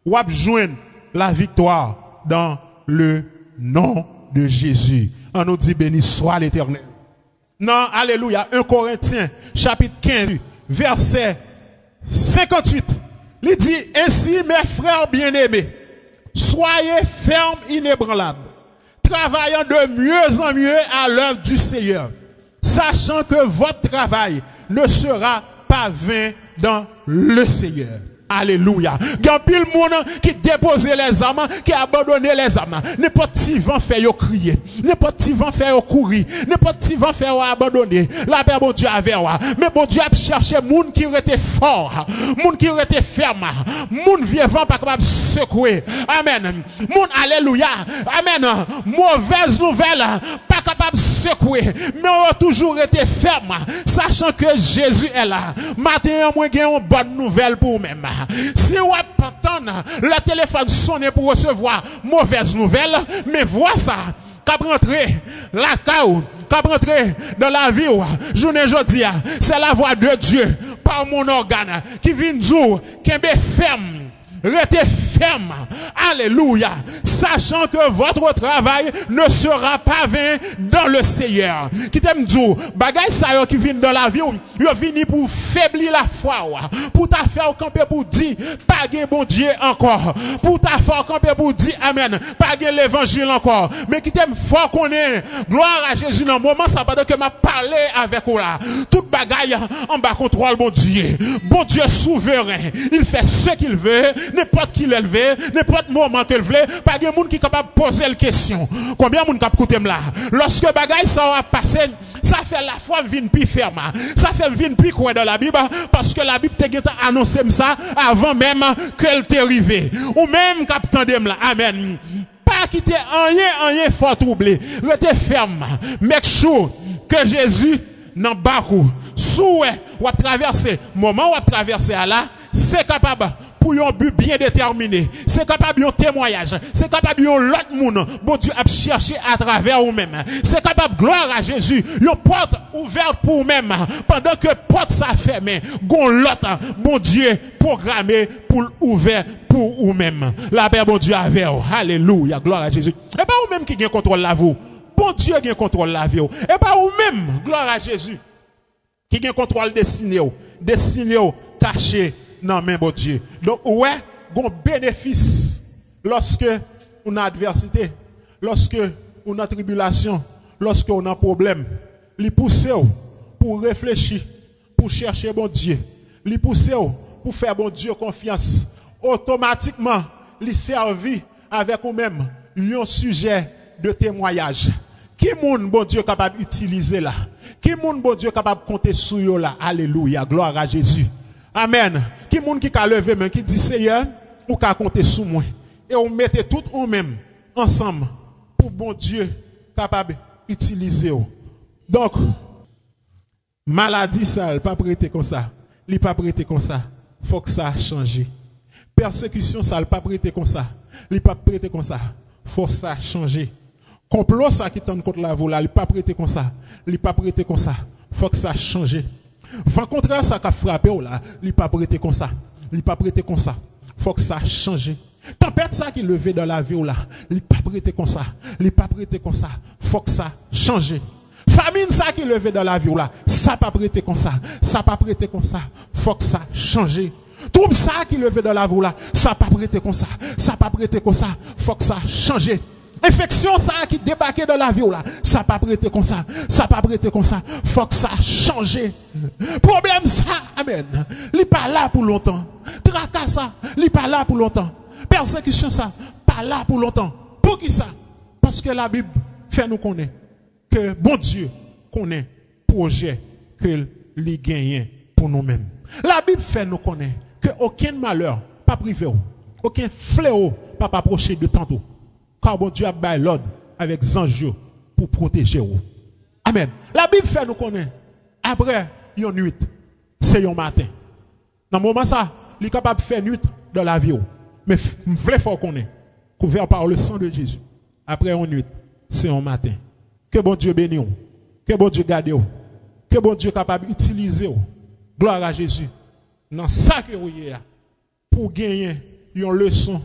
Ou joindre la victoire dans le nom de Jésus. On nous dit béni soit l'Éternel. Non, alléluia. 1 Corinthiens, chapitre 15, verset 58. Il dit, ainsi, mes frères bien-aimés, soyez fermes, inébranlables, travaillant de mieux en mieux à l'œuvre du Seigneur, sachant que votre travail ne sera pas vain dans le Seigneur. Alléluia. Il y a pile monde qui déposait les âmes, qui abandonnait les âmes. N'importe qui vent faire yo crier, n'importe qui vent faire yo courir, n'importe qui vent faire yo abandonner. La paix bon Dieu avec moi. Mais bon Dieu a cherché monde qui était fort, monde qui était ferme, monde vivant pas capable de secouer. Amen. Monde alléluia. Amen. Mauvaise nouvelle, pas capable de secouer, mais on a toujours été ferme, sachant que Jésus est là. Matin moi j'ai une bonne nouvelle pour vous-même. Si vous attendez le téléphone sonner pour recevoir mauvaise nouvelle, mais vois ça, qu'à rentrer la caou, qu'à rentrer dans la vie, journée aujourd'hui, c'est la voix de Dieu par mon organe qui vient dire qu'elle est ferme Restez ferme. Alléluia. Sachant que votre travail ne sera pas vain dans le Seigneur. Qui t'aime dire, bagay sa yo qui viennent dans la vie, yo vini pour faiblir la foi, pour ta faire camper pour dire, pas gen bon Dieu encore. Pour ta faire camper pour dire, amen, pas gen l'évangile encore. Mais qui t'aime fort qu'on est, gloire à Jésus dans le moment, ça pendant que m'a parlé avec vous là. Tout bagay en bas contrôle bon Dieu. Bon Dieu souverain. Il fait ce qu'il veut, n'importe qui l'élevé, n'importe moment qu'il veut, pas de monde qui est capable de poser la question. Combien de monde cap côté là? Lorsque bagay ça va passer, ça fait la foi vinn plus ferme. Ça fait vinn plus quoi dans la Bible parce que la Bible t'a annoncé ça avant même qu'elle t'est arrivée. Ou même cap tandem là. Amen. Pas quitter rien fort troublé. Restez ferme. Make sure que Jésus nan bakou souhait ou traverser moment ou traverser là, c'est capable pour un but bien déterminé, c'est capable un témoignage, c'est capable un l'autre monde bon Dieu a cherché à travers vous même, c'est capable gloire à Jésus, une porte ouverte pour vous même pendant que porte ça fermée, gon l'autre bon Dieu programmé pour ouvert pour vous même. La paix bon Dieu avec vous. Alléluia, gloire à Jésus. Et pas vous même qui gagne contrôle la vous. Bon Dieu qui contrôle la vie. Et pas ou même, gloire à Jésus, qui contrôle destiné caché dans main bon Dieu. Donc ouais, gon bénéfice lorsque on a adversité, lorsque on a tribulation, lorsque on a problème, li pousse pour réfléchir, pour chercher bon Dieu, li pousse pour faire bon Dieu confiance. Automatiquement, li servi avec ou même un sujet de témoignage. Qui moun bon Dieu capable d'utiliser là? Qui moun bon Dieu capable de compter sur yo là? Alléluia, gloire à Jésus. Amen. Qui moun qui ka lever main qui dit Seigneur, ou ka compter sur moi. Et on mettez tout ou même ensemble pour bon Dieu capable d'utiliser. Donc maladie ça, elle pas prêter comme ça. Il pas prêter comme ça. Faut que ça change. Persécution ça, elle pas prêter comme ça. Il pas prêter comme ça. Faut ça changer. Complot ça qui tente contre la voie là, il pas prêté comme ça, il pas prêté comme ça. Faut que ça change. Vent contraire ça qui a frappé là, il pas prêté comme ça, il pas prêté comme ça. Faut que ça change. Tempête ça qui levé dans la vie là, il pas prêté comme ça, il pas prêté comme ça. Faut que ça change. Famine ça qui levé dans la vie là, ça pas prêté comme ça, ça pas prêté comme ça. Faut que ça change. Trouble ça qui levé dans la vie là, ça pas prêté comme ça, ça pas prêté comme ça. Faut que ça change. Infection ça qui débarquait dans la vie là, ça pas prêté comme ça, ça pas prêté comme ça, faut que ça change. Problème ça, amen, il pas là pour longtemps. Tracas ça, il pas là pour longtemps. Persécution ça, pas là pour longtemps. Pour qui ça? Parce que la Bible fait nous connaître que bon Dieu connaît projet que il gagne pour nous-mêmes. La Bible fait nous connaître que aucun malheur pas privé, aucun fléau pas approcher de tantôt. Car bon Dieu a baillé l'ordre avec anges pour protéger vous. Amen. La Bible fait nous connaître. Après une nuit, c'est un matin. Dans le moment ça, il est capable de faire nuit dans la vie. Mais il faut qu'on est couvert par le sang de Jésus. Après une nuit, c'est un matin. Que bon Dieu bénisse vous. Que bon Dieu garde vous. Que bon Dieu est capable d'utiliser vous. Gloire à Jésus. Dans ça que vous êtes pour gagner une leçon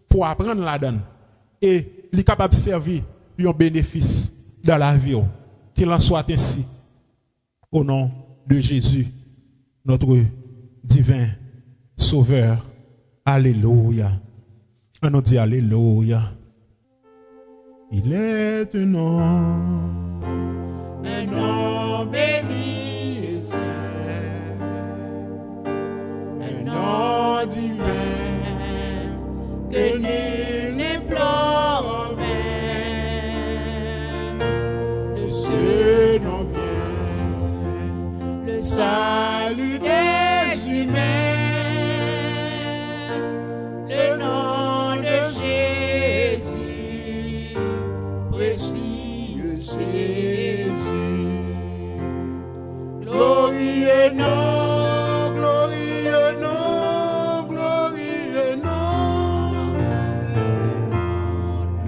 pour apprendre la donne. Et il est capable de servir un bénéfice dans la vie. Qu'il en soit ainsi. Au nom de Jésus, notre divin Sauveur. Alléluia. On nous dit Alléluia. Il est un nom béni et saint, un nom divin que nul n'implore en vain. De ce nom vient le salut des humains, le nom de Jésus, précieux Jésus. Glorieux nom, glorieux nom, glorieux nom,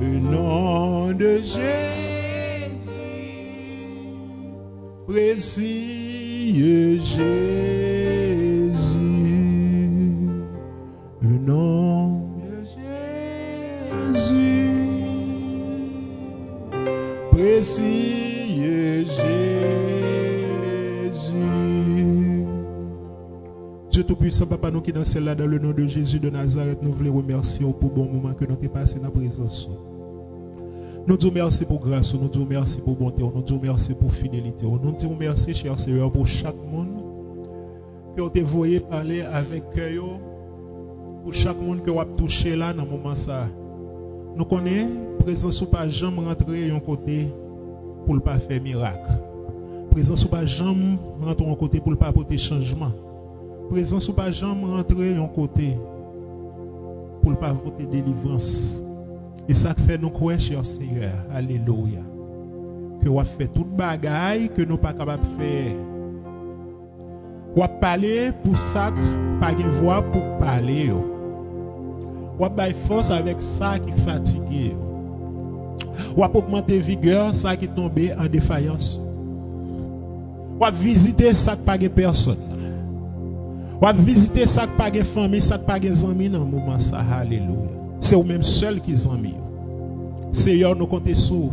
le nom de Jésus, précieux Jésus, le nom précieux Jésus. Dieu Tout-Puissant, Papa, nous qui dans celle-là, dans le nom de Jésus de Nazareth, nous voulons remercier pour le bon moment que nous avons passé dans la présence. Nous disons merci pour grâce, nous disons merci pour bonté, nous disons merci pour fidélité. Nous disons merci, cher Seigneur, pour chaque monde que vous avez voyé parler avec cœur, pour chaque monde que vous avez touché là dans ce moment ça. Nous connaissons, présence ou pas jamais rentrer d'un côté pour ne pas faire miracle. Présence ou pas jamais rentrer d'un côté pour ne pas apporter changement. Présence ou pas jamais rentrer d'un côté pour ne pas apporter délivrance. Et ça fait nous croire, cher Seigneur, alléluia, que vous fait toute bagaille que nous ne sommes pas capables de faire. Vous parlez pour ça, pas de voix pour parler. Vous avez force avec ça qui fatigue. Vous avez augmenté vigueur, ça qui tombe en défaillance. Vous avez visité ça qui pas de personne. Vous avez visité ça qui pas de famille, ça qui pas de amis dans le moment ça. Alléluia. C'est vous-même seul qui sont amis. Seigneur, nous comptons sur vous.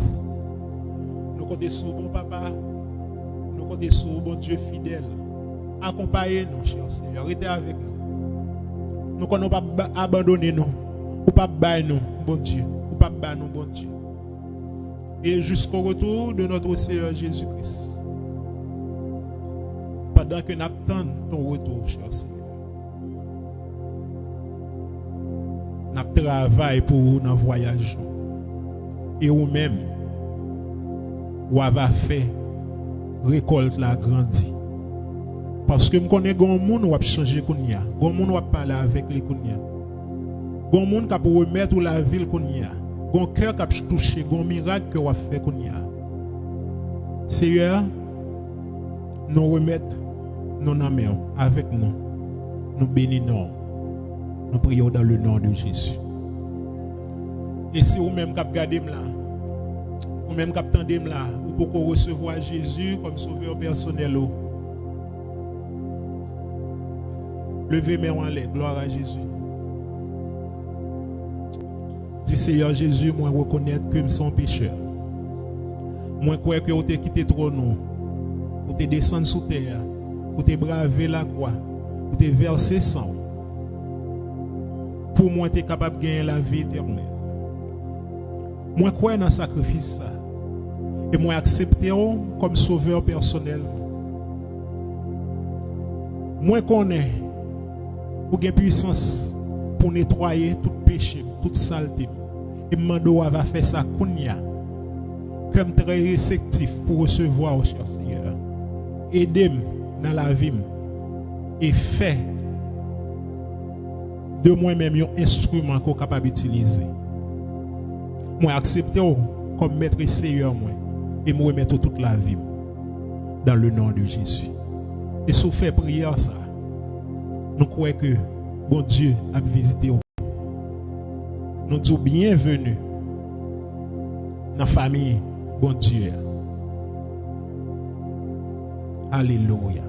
Nous comptons sur bon papa. Nous comptons sur bon Dieu fidèle. Accompagnez-nous, cher Seigneur. Restez avec nous. Nous ne pouvons pas abandonner nous. Ou pas bailler nous, bon Dieu. Ou pas bailler nous, bon Dieu. Et jusqu'au retour de notre Seigneur Jésus-Christ. Pendant que nous attendons ton retour, cher Seigneur. Nous travaillons pour nos voyages. Et vous-même, vous avez fait récolte la grandi. Parce que je connais que les gens qui ont changé. Les gens qui ont parlé avec les gens. Les gens qui ont remettre la ville. Les gens qui ont touché. Les miracles que vous avez fait. Seigneur, nous remettons nos mains avec nous. Nous bénissons. Nous prions dans le nom de Jésus. Et si vous-même qui avez regardé là, vous-même qui avez entendu là, vous pouvez recevoir Jésus comme sauveur personnel. Levez mes mains en l'air, gloire à Jésus. Dis Seigneur Jésus, moi reconnaître que je suis un pécheur. Moi crois que vous avez quitté trop nous. Vous avez descendu sous terre. Vous avez bravé la croix. Vous avez versé sang. Pour moi, tu es capable de gagner la vie éternelle. Moi crois dans le sacrifice. Et moi accepter comme sauveur personnel. Moi connais. Pour gagner puissance pour nettoyer tout péché, toute saleté. Et Mando va faire ça comme très réceptif pour recevoir, cher Seigneur. Aidez-moi dans la vie et fait de moi-même un instrument qu'on est capable d'utiliser. Moi accepter comme maître et Seigneur moi et me remettre toute la vie dans le nom de Jésus. Et si vous faites prière ça, nous croyons que bon Dieu a visité vous. Nous disons bienvenue dans la famille bon Dieu. Alléluia.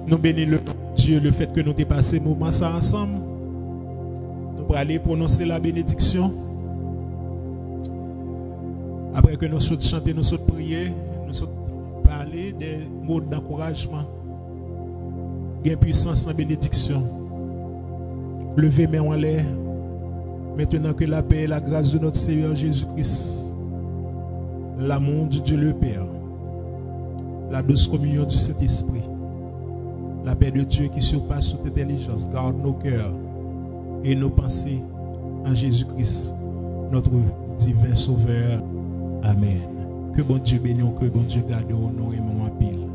Nous bénissons le Dieu le fait que nous avons passé ce moment ça ensemble. Nous allons aller prononcer la bénédiction. Après que nous sommes chanter, nous sommes prier, nous sommes parler des mots d'encouragement. Gain puissance en bénédiction. Levez mes mains en l'air. Maintenant que la paix et la grâce de notre Seigneur Jésus-Christ, l'amour de Dieu le Père, la douce communion du Saint-Esprit, la paix de Dieu qui surpasse toute intelligence, garde nos cœurs et nos pensées en Jésus-Christ, notre divin Sauveur. Amen. Que bon Dieu bénisse, que bon Dieu garde nos aimants en pile.